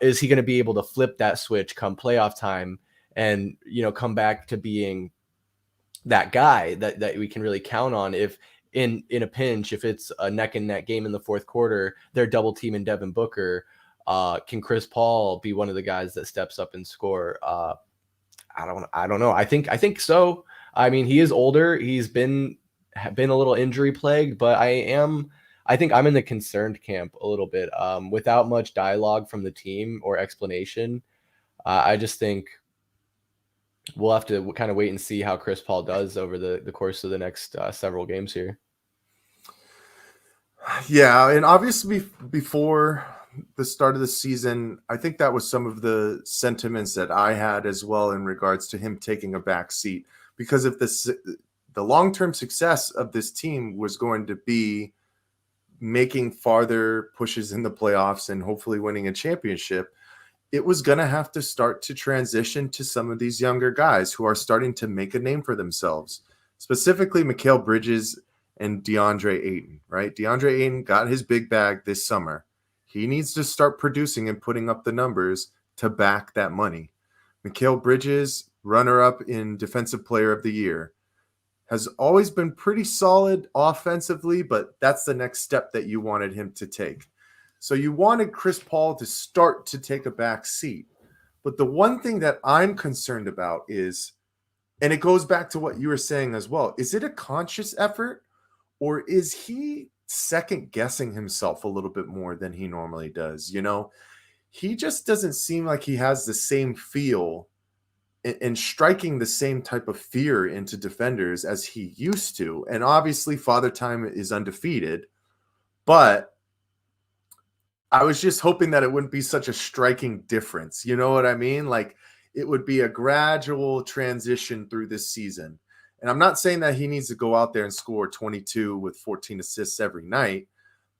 is he going to be able to flip that switch come playoff time and, come back to being that guy that we can really count on? If in a pinch, if it's a neck and neck game in the fourth quarter, they're double teaming Devin Booker, can Chris Paul be one of the guys that steps up and score? I don't know. I think so. I mean, he is older. He's been a little injury plagued, but I think I'm in the concerned camp a little bit. Without much dialogue from the team or explanation, I just think we'll have to kind of wait and see how Chris Paul does over the course of the next several games here. Yeah, and obviously before the start of the season, I think that was some of the sentiments that I had as well in regards to him taking a back seat, because if the long-term success of this team was going to be making farther pushes in the playoffs and hopefully winning a championship, it was going to have to start to transition to some of these younger guys who are starting to make a name for themselves, specifically Mikal Bridges and DeAndre Ayton, right? DeAndre Ayton got his big bag this summer. He needs to start producing and putting up the numbers to back that money. Mikal Bridges, runner-up in Defensive Player of the Year, has always been pretty solid offensively, but that's the next step that you wanted him to take. So you wanted Chris Paul to start to take a back seat. But the one thing that I'm concerned about is And it goes back to what you were saying as well. Is it a conscious effort, or is he second guessing himself a little bit more than he normally does? He just doesn't seem like he has the same feel and striking the same type of fear into defenders as he used to. And obviously, Father Time is undefeated, but I was just hoping that it wouldn't be such a striking difference. You know what I mean? Like, it would be a gradual transition through this season. And I'm not saying that he needs to go out there and score 22 with 14 assists every night,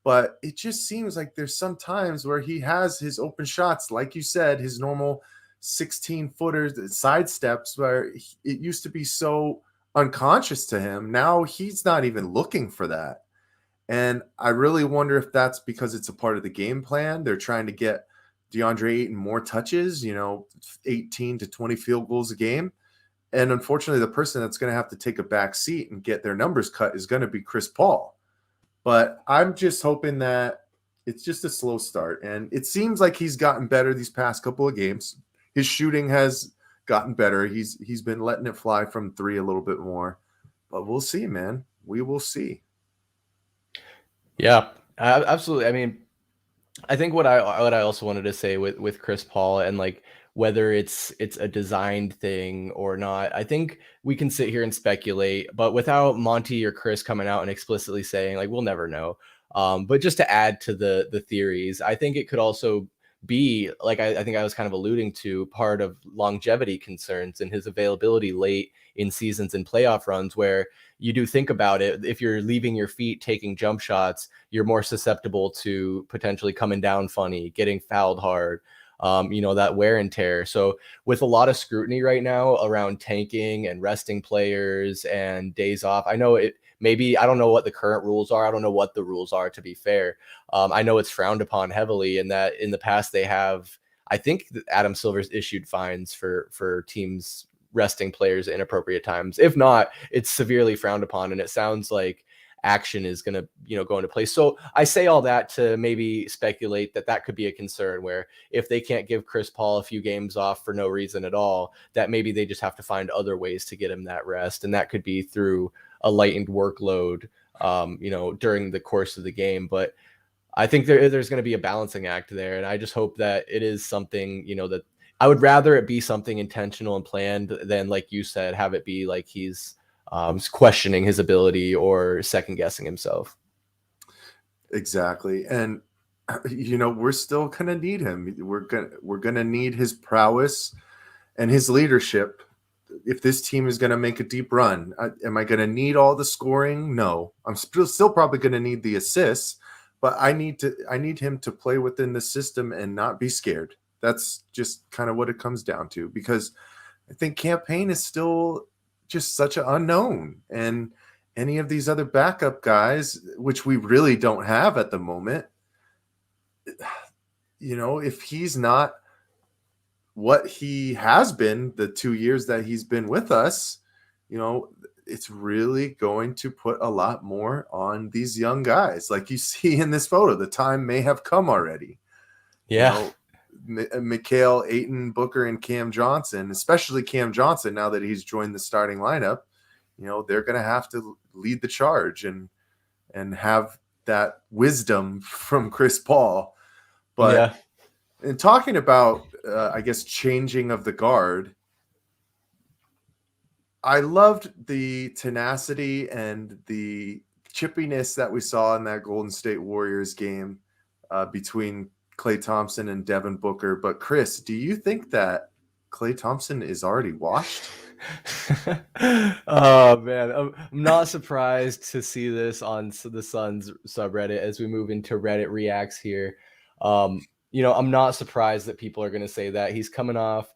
but it just seems like there's some times where he has his open shots, like you said, his normal 16-footers, side steps, where it used to be so unconscious to him. Now he's not even looking for that. And I really wonder if that's because it's a part of the game plan. They're trying to get DeAndre Ayton more touches, 18 to 20 field goals a game. And unfortunately, the person that's going to have to take a back seat and get their numbers cut is going to be Chris Paul. But I'm just hoping that it's just a slow start. And it seems like he's gotten better these past couple of games. His shooting has gotten better. He's been letting it fly from three a little bit more. But we'll see, man. We will see. Yeah, absolutely. I mean, I think what I also wanted to say with Chris Paul, and like whether it's a designed thing or not, I think we can sit here and speculate, but without Monty or Chris coming out and explicitly saying, like, we'll never know. But just to add to the theories, I think it could also be, like, I think I was kind of alluding to, part of longevity concerns and his availability late in seasons and playoff runs, where you do think about it, if you're leaving your feet, taking jump shots, you're more susceptible to potentially coming down funny, getting fouled hard, that wear and tear. So with a lot of scrutiny right now around tanking and resting players and days off, I know maybe, I don't know what the current rules are. I don't know what the rules are, to be fair. I know it's frowned upon heavily, and that in the past they have, I think Adam Silver's issued fines for teams resting players at inappropriate times. If not, it's severely frowned upon, and it sounds like action is going to, go into place. So I say all that to maybe speculate that could be a concern, where if they can't give Chris Paul a few games off for no reason at all, that maybe they just have to find other ways to get him that rest. And that could be through a lightened workload, during the course of the game. But I think there's going to be a balancing act there. And I just hope that it is something, that I would rather it be something intentional and planned than, like you said, have it be like he's questioning his ability or second guessing himself. Exactly. And we're still going to need him. We're going to need his prowess and his leadership. If this team is going to make a deep run, am I going to need all the scoring? No, I'm still probably going to need the assists, but I need him to play within the system and not be scared. That's just kind of what it comes down to, because I think Cam Payne is still just such an unknown, and any of these other backup guys, which we really don't have at the moment, if he's not what he has been the 2 years that he's been with us, it's really going to put a lot more on these young guys. Like you see in this photo, the time may have come already. Yeah. Mikal, Ayton, Booker, and Cam Johnson, especially Cam Johnson, now that he's joined the starting lineup, they're going to have to lead the charge and have that wisdom from Chris Paul. But in talking about, I guess, changing of the guard, I loved the tenacity and the chippiness that we saw in that Golden State Warriors game between Klay Thompson and Devin Booker. But Chris, do you think that Klay Thompson is already washed? Oh man, I'm not surprised to see this on the Suns subreddit as we move into Reddit reacts here. I'm not surprised that people are going to say that. He's coming off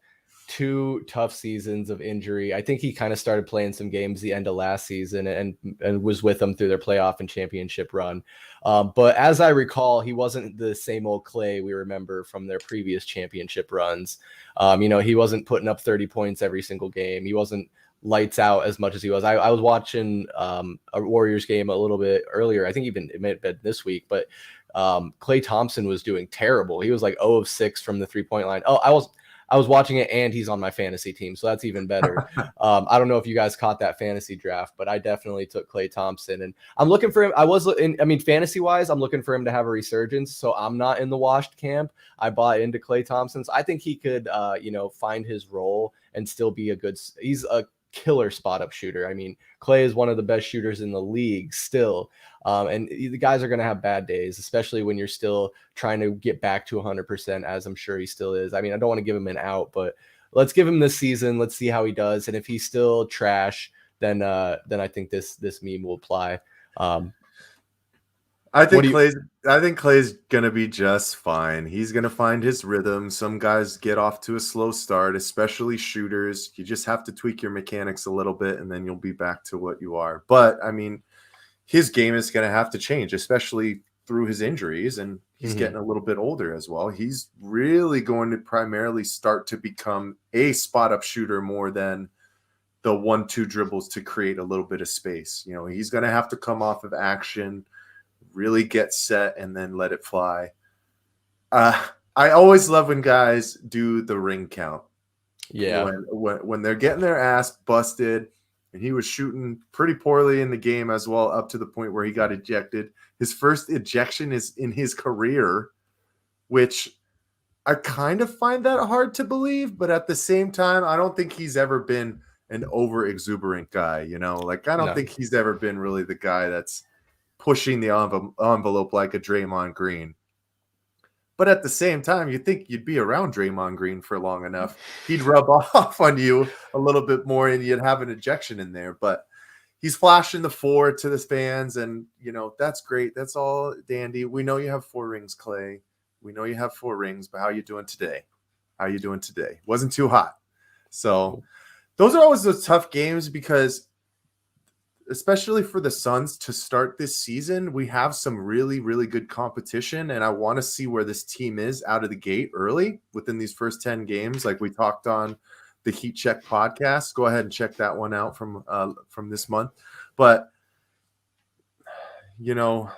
2 tough seasons of injury. I think he kind of started playing some games the end of last season and was with them through their playoff and championship run. But as I recall, he wasn't the same old Klay we remember from their previous championship runs. He wasn't putting up 30 points every single game. He wasn't lights out as much as he was. I was watching a Warriors game a little bit earlier. I think even it may have been this week, but Klay Thompson was doing terrible. He was like 0 of 6 from the 3-point line. I was watching it and he's on my fantasy team, so that's even better. I don't know if you guys caught that fantasy draft, but I definitely took Klay Thompson, and I'm looking for him. I mean, fantasy wise, I'm looking for him to have a resurgence. So I'm not in the washed camp. I bought into Klay Thompson. So I think he could, find his role and still be he's a killer spot up shooter. I mean, Klay is one of the best shooters in the league still. And the guys are going to have bad days, especially when you're still trying to get back to 100%, as I'm sure he still is. I mean, I don't want to give him an out, but let's give him this season. Let's see how he does. And if he's still trash, then I think this meme will apply. I think Klay's gonna be just fine. He's gonna find his rhythm. Some guys get off to a slow start, especially shooters. You just have to tweak your mechanics a little bit, and then you'll be back to what you are. But I mean, his game is gonna have to change, especially through his injuries, and he's getting a little bit older as well. He's really going to primarily start to become a spot up shooter more than the 1-2 dribbles to create a little bit of space. You know, he's gonna have to come off of action, really get set, and then let it fly. I always love when guys do the ring count. Yeah. When they're getting their ass busted, and he was shooting pretty poorly in the game as well, up to the point where he got ejected. His first ejection is in his career, which I kind of find that hard to believe, but at the same time, I don't think he's ever been an over exuberant guy, you know? Like, I don't think he's ever been really the guy that's pushing the envelope like a Draymond Green. But at the same time, you think you'd be around Draymond Green for long enough, he'd rub off on you a little bit more and you'd have an ejection in there. But he's flashing the 4 to the fans, and, you know, that's great. That's all dandy. We know you have 4 rings, Klay. We know you have 4 rings, but how you doing today? How you doing today? Wasn't too hot. So those are always those tough games because especially for the Suns to start this season, we have some really, really good competition. And I want to see where this team is out of the gate early within these first 10 games. Like we talked on the Heat Check podcast. Go ahead and check that one out from this month. But, you know,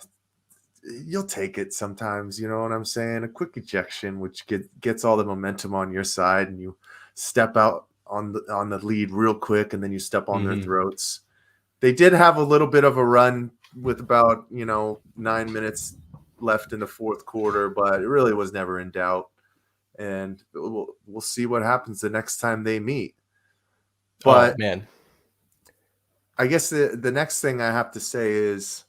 you'll take it sometimes, you know what I'm saying? A quick ejection, which gets all the momentum on your side, and you step out on the lead real quick, and then you step on their throats. They did have a little bit of a run with about, 9 minutes left in the fourth quarter, but it really was never in doubt. And we'll see what happens the next time they meet. But man, I guess the next thing I have to say is,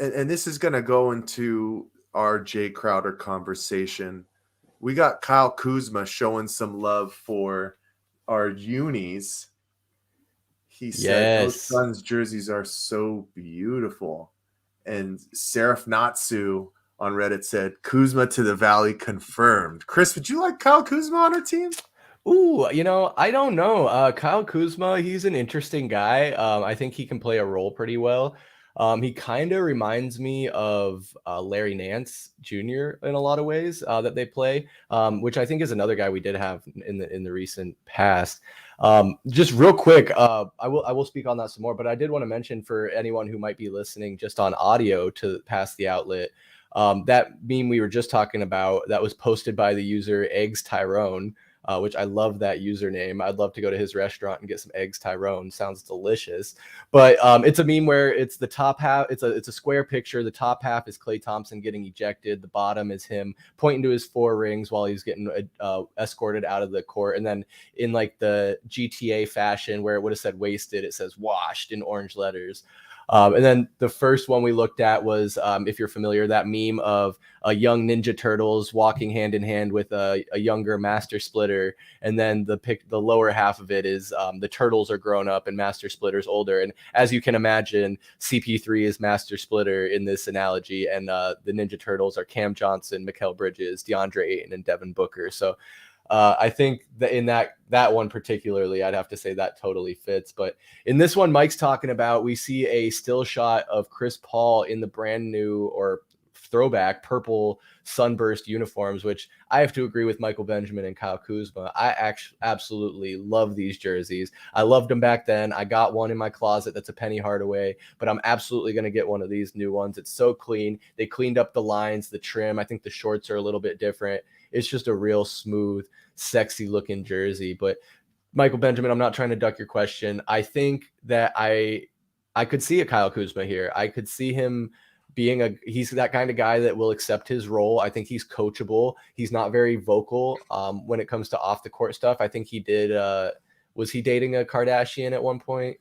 and this is going to go into our Jay Crowder conversation. We got Kyle Kuzma showing some love for our unis. He said those Suns jerseys are so beautiful. And Seraph Natsu on Reddit said, Kuzma to the Valley confirmed. Chris, would you like Kyle Kuzma on our team? Ooh, I don't know. Kyle Kuzma, he's an interesting guy. I think he can play a role pretty well. He kind of reminds me of Larry Nance Jr. in a lot of ways that they play, which I think is another guy we did have in the recent past. Just real quick, I will speak on that some more, but I did want to mention for anyone who might be listening just on audio to pass the outlet, that meme we were just talking about that was posted by the user Eggs Tyrone. Which I love that username. I'd love to go to his restaurant and get some Eggs Tyrone. Sounds delicious. But it's a meme where it's the top half. It's a square picture. The top half is Klay Thompson getting ejected. The bottom is him pointing to his 4 rings while he's getting escorted out of the court. And then in like the GTA fashion where it would have said wasted, it says washed in orange letters. And then the first one we looked at was, if you're familiar, that meme of a young Ninja Turtles walking hand in hand with a younger Master Splitter. And then the lower half of it is the Turtles are grown up and Master Splitter's older. And as you can imagine, CP3 is Master Splitter in this analogy. And the Ninja Turtles are Cam Johnson, Mikal Bridges, DeAndre Ayton, and Devin Booker. So I think that in that one particularly, I'd have to say that totally fits. But in this one, Mike's talking about, we see a still shot of Chris Paul in the brand new or throwback purple sunburst uniforms, which I have to agree with Michael Benjamin and Kyle Kuzma. I actually absolutely love these jerseys. I loved them back then. I got one in my closet that's a Penny Hardaway, but I'm absolutely going to get one of these new ones. It's so clean. They cleaned up the lines, the trim. I think the shorts are a little bit different. it's just a real smooth, sexy looking jersey. But Michael Benjamin, I'm not trying to duck your question. I think that I could see a Kyle Kuzma here. I could see him he's that kind of guy that will accept his role. I think he's coachable. He's not very vocal when it comes to off the court stuff. I think he did. Was he dating a Kardashian at one point?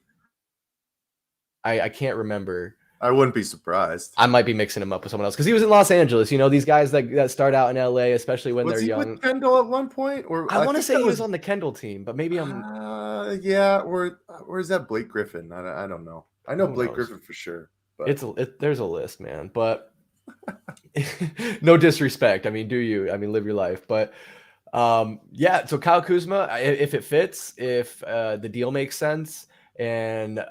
I can't remember. I wouldn't be surprised. I might be mixing him up with someone else because he was in Los Angeles. You know, these guys that start out in LA, especially when Was they're he young. with Kendall at one point? Or I want to think say that he was on the Kendall team, but maybe I'm. Yeah, or is that Blake Griffin? I don't know. I know Who Blake knows? Griffin for sure. But There's a list, man. But no disrespect. I mean, do you? I mean, live your life. But yeah. So Kyle Kuzma, if it fits, if the deal makes sense, and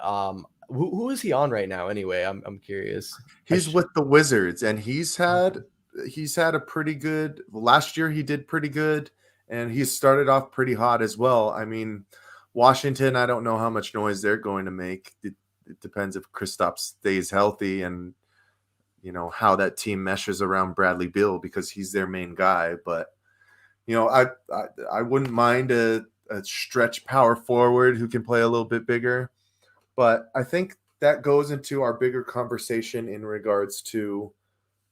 who is he on right now? Anyway, I'm curious. he's with the Wizards, and he's had a pretty good. Last year he did pretty good, and he started off pretty hot as well. I mean, Washington, I don't know how much noise they're going to make. It depends if Kristaps stays healthy and how that team meshes around Bradley Beal, because he's their main guy. But I wouldn't mind a stretch power forward who can play a little bit bigger. But I think that goes into our bigger conversation in regards to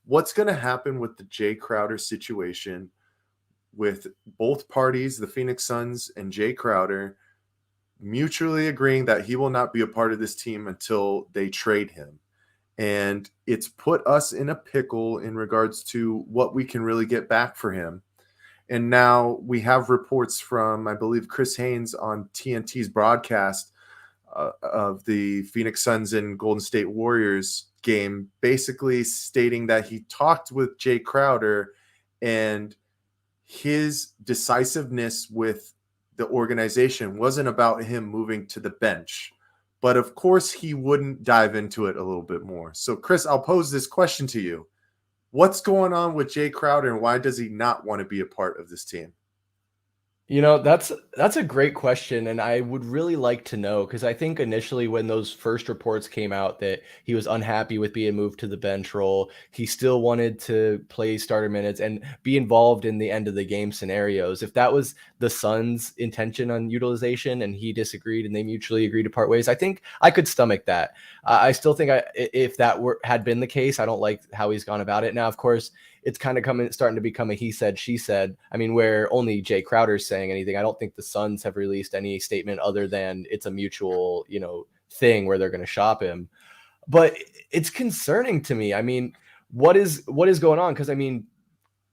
what's going to happen with the Jay Crowder situation, with both parties, the Phoenix Suns and Jay Crowder, mutually agreeing that he will not be a part of this team until they trade him. And it's put us in a pickle in regards to what we can really get back for him. And now we have reports from, I believe, Chris Haynes on TNT's broadcast of the Phoenix Suns and Golden State Warriors game, basically stating that he talked with Jay Crowder, and his decisiveness with the organization wasn't about him moving to the bench. But of course, he wouldn't dive into it a little bit more. So, Chris, I'll pose this question to you. What's going on with Jay Crowder, and why does he not want to be a part of this team? That's a great question, and I would really like to know, because I think initially when those first reports came out that he was unhappy with being moved to the bench role, he still wanted to play starter minutes and be involved in the end of the game scenarios. If that was the Suns' intention on utilization and he disagreed and they mutually agreed to part ways, I think I could stomach that. I still think if that had been the case, I don't like how he's gone about it. Now, of course, it's kind of starting to become a he said, she said. I mean, where only Jay Crowder's saying anything. I don't think the Suns have released any statement other than it's a mutual, thing where they're going to shop him. But it's concerning to me. I mean, what is going on? Because I mean,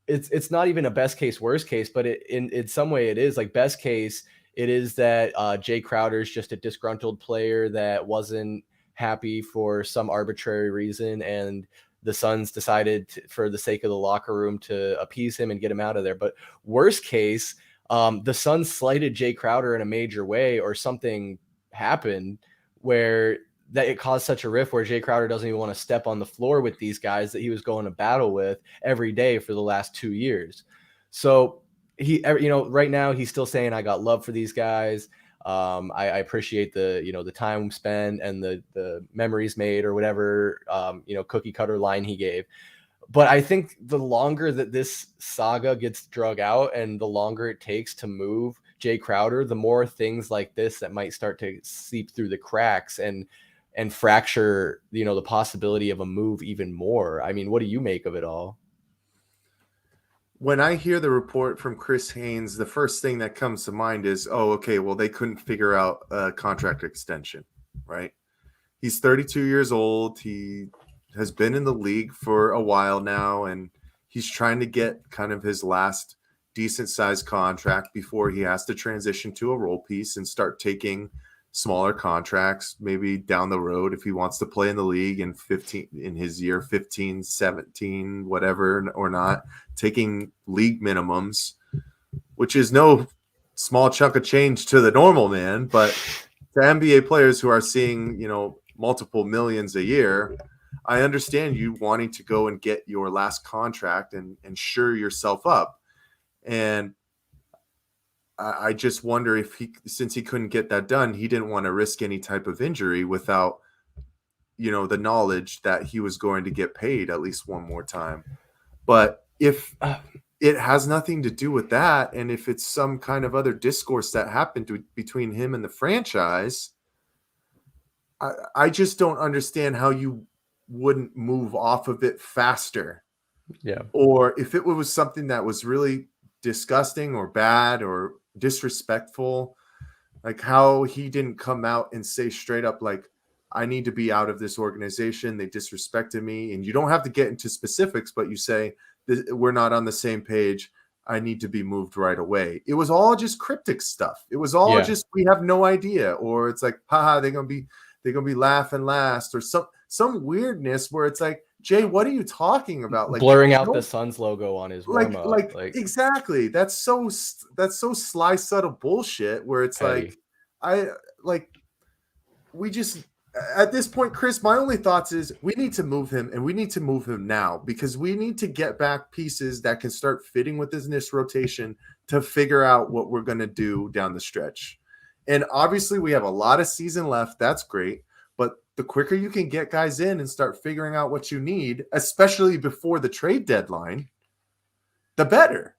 it's not even a best case, worst case, but in some way it is. Like, best case, it is that Jay Crowder is just a disgruntled player that wasn't happy for some arbitrary reason, and the Suns decided for the sake of the locker room to appease him and get him out of there. But worst case, the Suns slighted Jay Crowder in a major way, or something happened where that it caused such a rift where Jay Crowder doesn't even want to step on the floor with these guys that he was going to battle with every day for the last 2 years. So he, right now he's still saying, I got love for these guys. I appreciate the time spent and the memories made, or whatever, cookie cutter line he gave. But I think the longer that this saga gets drug out and the longer it takes to move Jay Crowder, the more things like this that might start to seep through the cracks and fracture, the possibility of a move even more. I mean, what do you make of it all? When I hear the report from Chris Haynes, the first thing that comes to mind is, oh, okay, well, they couldn't figure out a contract extension, right? He's 32 years old. He has been in the league for a while now, and he's trying to get kind of his last decent-sized contract before he has to transition to a role piece and start taking smaller contracts, maybe down the road, if he wants to play in the league in his year 15, 17, whatever, or not, taking league minimums, which is no small chunk of change to the normal man, but to NBA players who are seeing, multiple millions a year, I understand you wanting to go and get your last contract and shore yourself up. And I just wonder if since he couldn't get that done, he didn't want to risk any type of injury without, the knowledge that he was going to get paid at least one more time. But if it has nothing to do with that. And if it's some kind of other discourse that happened between him and the franchise, I just don't understand how you wouldn't move off of it faster. Yeah. Or if it was something that was really disgusting or bad or disrespectful, like how he didn't come out and say straight up, like, I need to be out of this organization. They disrespected me. And you don't have to get into specifics, but you say, we're not on the same page. I need to be moved right away. It was all just cryptic stuff. It was all just, we have no idea. Or it's like, haha, they're going to be laughing last, or some weirdness where it's like, Jay, what are you talking about? Like blurring out the Suns logo on his warm-up. Like exactly. That's so sly, subtle bullshit where it's petty. We just, at this point, Chris, my only thoughts is we need to move him, and we need to move him now, because we need to get back pieces that can start fitting with this rotation to figure out what we're going to do down the stretch. And obviously we have a lot of season left. That's great. But the quicker you can get guys in and start figuring out what you need, especially before the trade deadline, the better,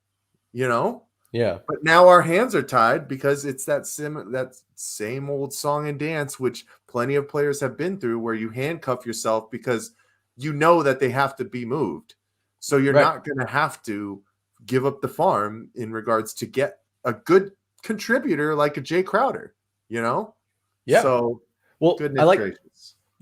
you know? Yeah. But now our hands are tied because it's that same old song and dance, which plenty of players have been through, where you handcuff yourself because you know that they have to be moved. So you're not going to have to give up the farm in regards to get a good contributor like a Jay Crowder, you know? Yeah. So, well, I like it.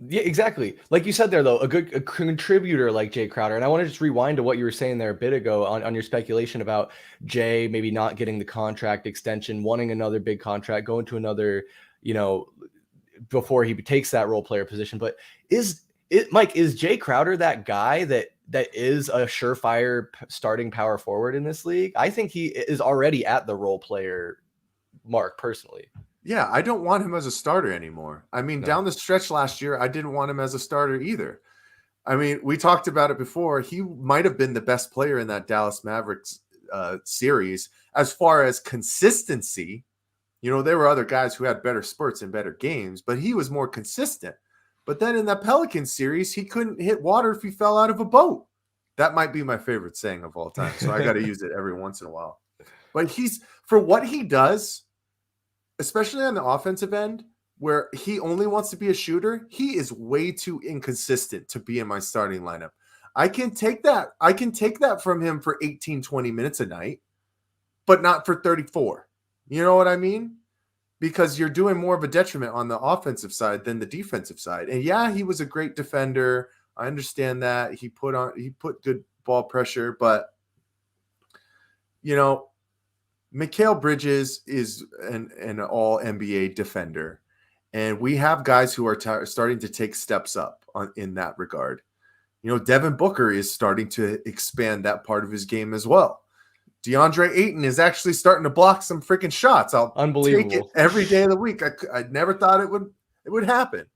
Yeah, exactly. Like you said there, though, a contributor like Jay Crowder. And I want to just rewind to what you were saying there a bit ago on your speculation about Jay maybe not getting the contract extension, wanting another big contract, going to another, before he takes that role player position. But Mike, is Jay Crowder that guy that is a surefire starting power forward in this league? I think he is already at the role player mark personally. Yeah, I don't want him as a starter anymore. I mean, down the stretch last year, I didn't want him as a starter either. I mean, we talked about it before. He might have been the best player in that Dallas Mavericks series as far as consistency. There were other guys who had better spurts and better games, but he was more consistent. But then in that Pelicans series, he couldn't hit water if he fell out of a boat. That might be my favorite saying of all time, so I got to use it every once in a while. But for what he does, especially on the offensive end, where he only wants to be a shooter, he is way too inconsistent to be in my starting lineup. I can take that. I can take that from him for 18, 20 minutes a night, but not for 34. You know what I mean? Because you're doing more of a detriment on the offensive side than the defensive side. And yeah, he was a great defender. I understand that. He put good ball pressure, but Mikal Bridges is an all NBA defender, and we have guys who are starting to take steps up in that regard. Devin Booker is starting to expand that part of his game as well. DeAndre Ayton is actually starting to block some freaking shots. I'll take it every day of the week. I never thought it would happen,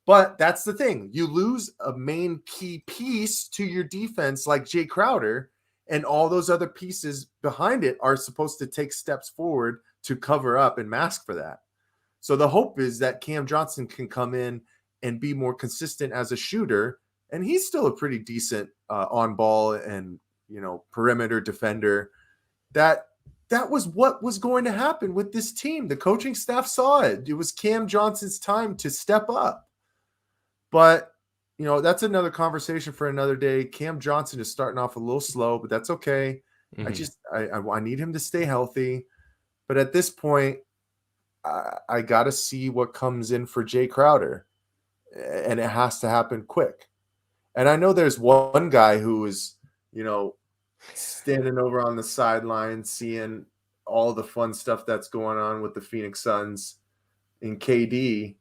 but that's the thing. You lose a main key piece to your defense like Jay Crowder, and all those other pieces behind it are supposed to take steps forward to cover up and mask for that. So the hope is that Cam Johnson can come in and be more consistent as a shooter. And he's still a pretty decent on ball and, perimeter defender. That was what was going to happen with this team. The coaching staff saw it. It was Cam Johnson's time to step up. But that's another conversation for another day. Cam Johnson is starting off a little slow, but that's okay. Mm-hmm. I need him to stay healthy. But at this point, I got to see what comes in for Jay Crowder, and it has to happen quick. And I know there's one guy who is, standing over on the sideline, seeing all the fun stuff that's going on with the Phoenix Suns in KD.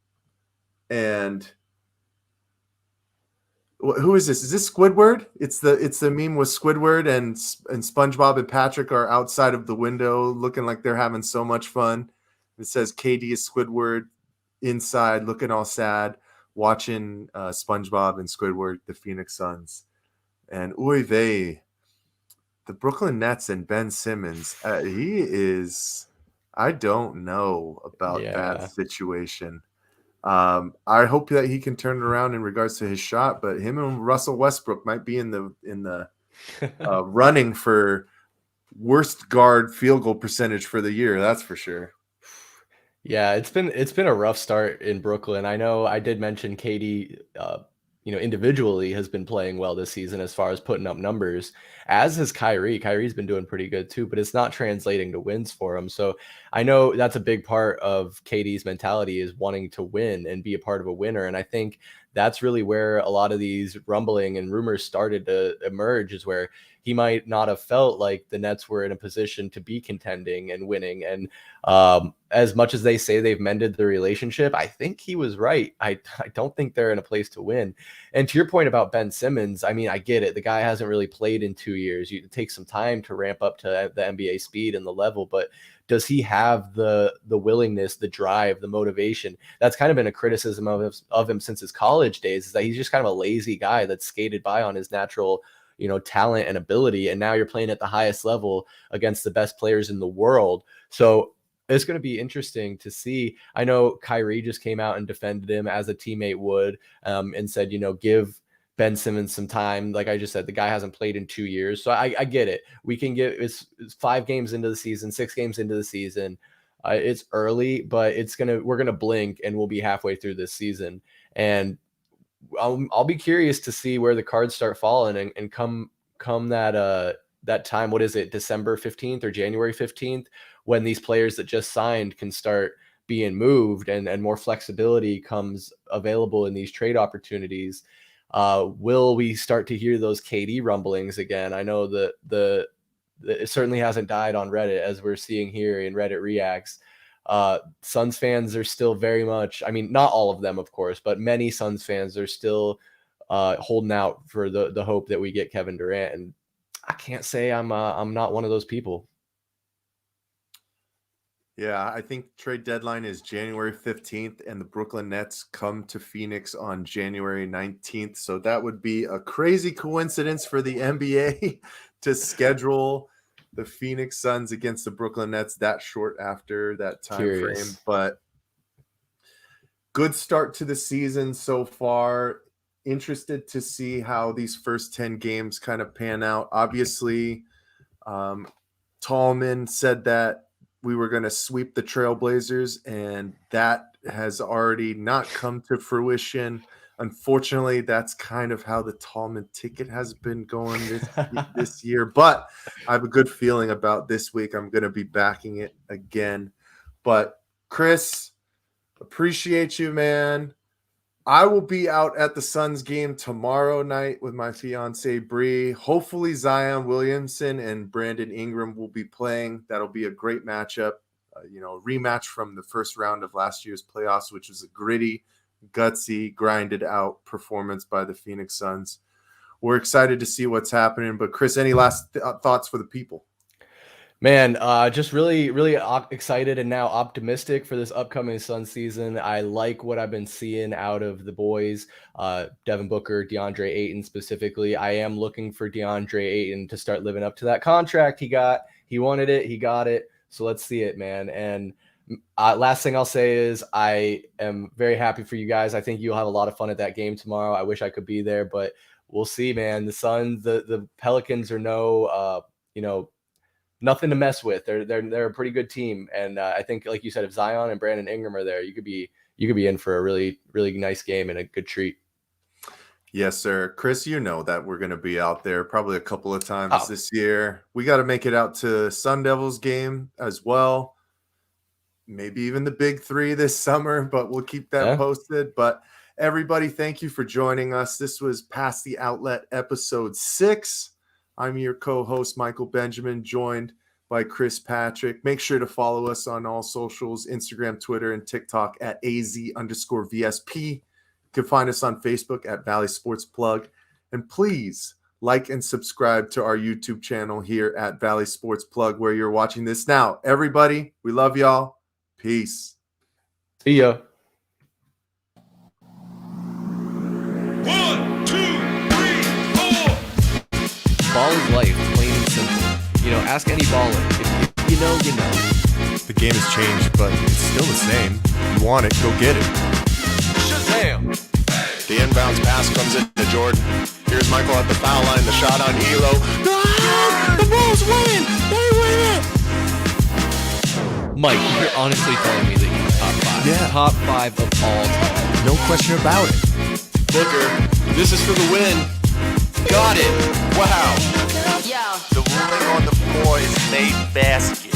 And who is this? Is this Squidward? It's the meme with Squidward and SpongeBob and Patrick are outside of the window looking like they're having so much fun. It says KD is Squidward inside looking all sad, watching SpongeBob and Squidward, the Phoenix Suns. And oy vey, the Brooklyn Nets and Ben Simmons. He is, I don't know about that situation. I hope that he can turn it around in regards to his shot, but him and Russell Westbrook might be in the running for worst guard field goal percentage for the year. That's for sure. Yeah, it's been a rough start in Brooklyn. I know I did mention KD, individually has been playing well this season as far as putting up numbers, as has Kyrie. Kyrie's been doing pretty good too, but it's not translating to wins for him. So I know that's a big part of KD's mentality, is wanting to win and be a part of a winner. And I think that's really where a lot of these rumbling and rumors started to emerge, is where he might not have felt like the Nets were in a position to be contending and winning. And as much as they say they've mended the relationship, I think he was right. I don't think they're in a place to win. And to your point about Ben Simmons, I mean, I get it. The guy hasn't really played in 2 years. You take some time to ramp up to the NBA speed and the level, but does he have the willingness, the drive, the motivation? That's kind of been a criticism of him since his college days, is that he's just kind of a lazy guy that's skated by on his natural talent and ability. And now you're playing at the highest level against the best players in the world. So it's going to be interesting to see. I know Kyrie just came out and defended him as a teammate would, and said, give Ben Simmons some time. Like I just said, the guy hasn't played in 2 years. So I get it. We can it's 5 games into the season, 6 games into the season. It's early, but we're going to blink and we'll be halfway through this season. And I'll be curious to see where the cards start falling and come that time. What is it, December 15th or January 15th, when these players that just signed can start being moved and more flexibility comes available in these trade opportunities. Will we start to hear those KD rumblings again? I know that it certainly hasn't died on Reddit, as we're seeing here in Reddit Reacts. Suns fans are still very much, I mean, not all of them, of course, but many Suns fans are still holding out for the hope that we get Kevin Durant. And I can't say I'm not one of those people. Yeah, I think trade deadline is January 15th, and the Brooklyn Nets come to Phoenix on January 19th. So that would be a crazy coincidence for the NBA to schedule the Phoenix Suns against the Brooklyn Nets that short after that time frame. But good start to the season so far. Interested to see how these first 10 games kind of pan out. Obviously, Tallman said that we were going to sweep the Trailblazers, and that has already not come to fruition. Unfortunately, that's kind of how the Tallman ticket has been going this year. But I have a good feeling about this week. I'm going to be backing it again. But Chris, appreciate you, man. I will be out at the Suns game tomorrow night with my fiance Bree. Hopefully Zion Williamson and Brandon Ingram will be playing. That'll be a great matchup. Rematch from the first round of last year's playoffs, which was a gritty, gutsy, grinded out performance by the Phoenix Suns. We're excited to see what's happening. But Chris, any last thoughts for the people? Man, just really, really excited and now optimistic for this upcoming Suns season. I like what I've been seeing out of the boys, Devin Booker, DeAndre Ayton specifically. I am looking for DeAndre Ayton to start living up to that contract he got. He wanted it. He got it. So let's see it, man. And last thing I'll say is I am very happy for you guys. I think you'll have a lot of fun at that game tomorrow. I wish I could be there, but we'll see, man. The Suns, the Pelicans are nothing to mess with. They're a pretty good team, and I think, like you said, if Zion and Brandon Ingram are there, you could be in for a really, really nice game and a good treat. Yes, sir. Chris, you know that we're going to be out there probably a couple of times this year. We got to make it out to Sun Devils game as well. Maybe even the Big Three this summer, but we'll keep that posted. But everybody, thank you for joining us. This was Past the Outlet episode 6. I'm your co-host, Michael Benjamin, joined by Chris Patrick. Make sure to follow us on all socials, Instagram, Twitter, and TikTok at AZ_VSP. You can find us on Facebook at Valley Sports Plug. And please like and subscribe to our YouTube channel here at Valley Sports Plug, where you're watching this now. Everybody, we love y'all. Peace. See ya. 1, 2, 3, 4. Ball is life, plain and simple. Ask any baller. If you know, you know. The game has changed, but it's still the same. You want it, go get it. Shazam! The inbounds pass comes into Jordan. Here's Michael at the foul line. The shot on Elo. The Bulls win! Mike, you're honestly telling me that he's top 5. Yeah. Top 5 of all time. No question about it. Booker, this is for the win. Got it. Wow. The ruling on the floor is made basket.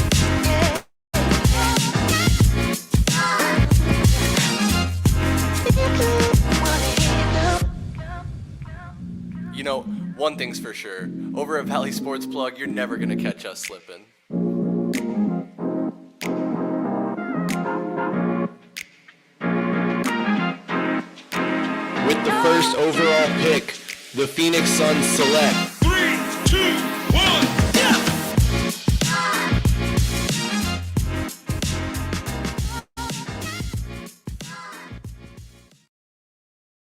You know, one thing's for sure. Over at Valley Sports Plug, you're never going to catch us slipping. With the first overall pick, the Phoenix Suns select 3, 2,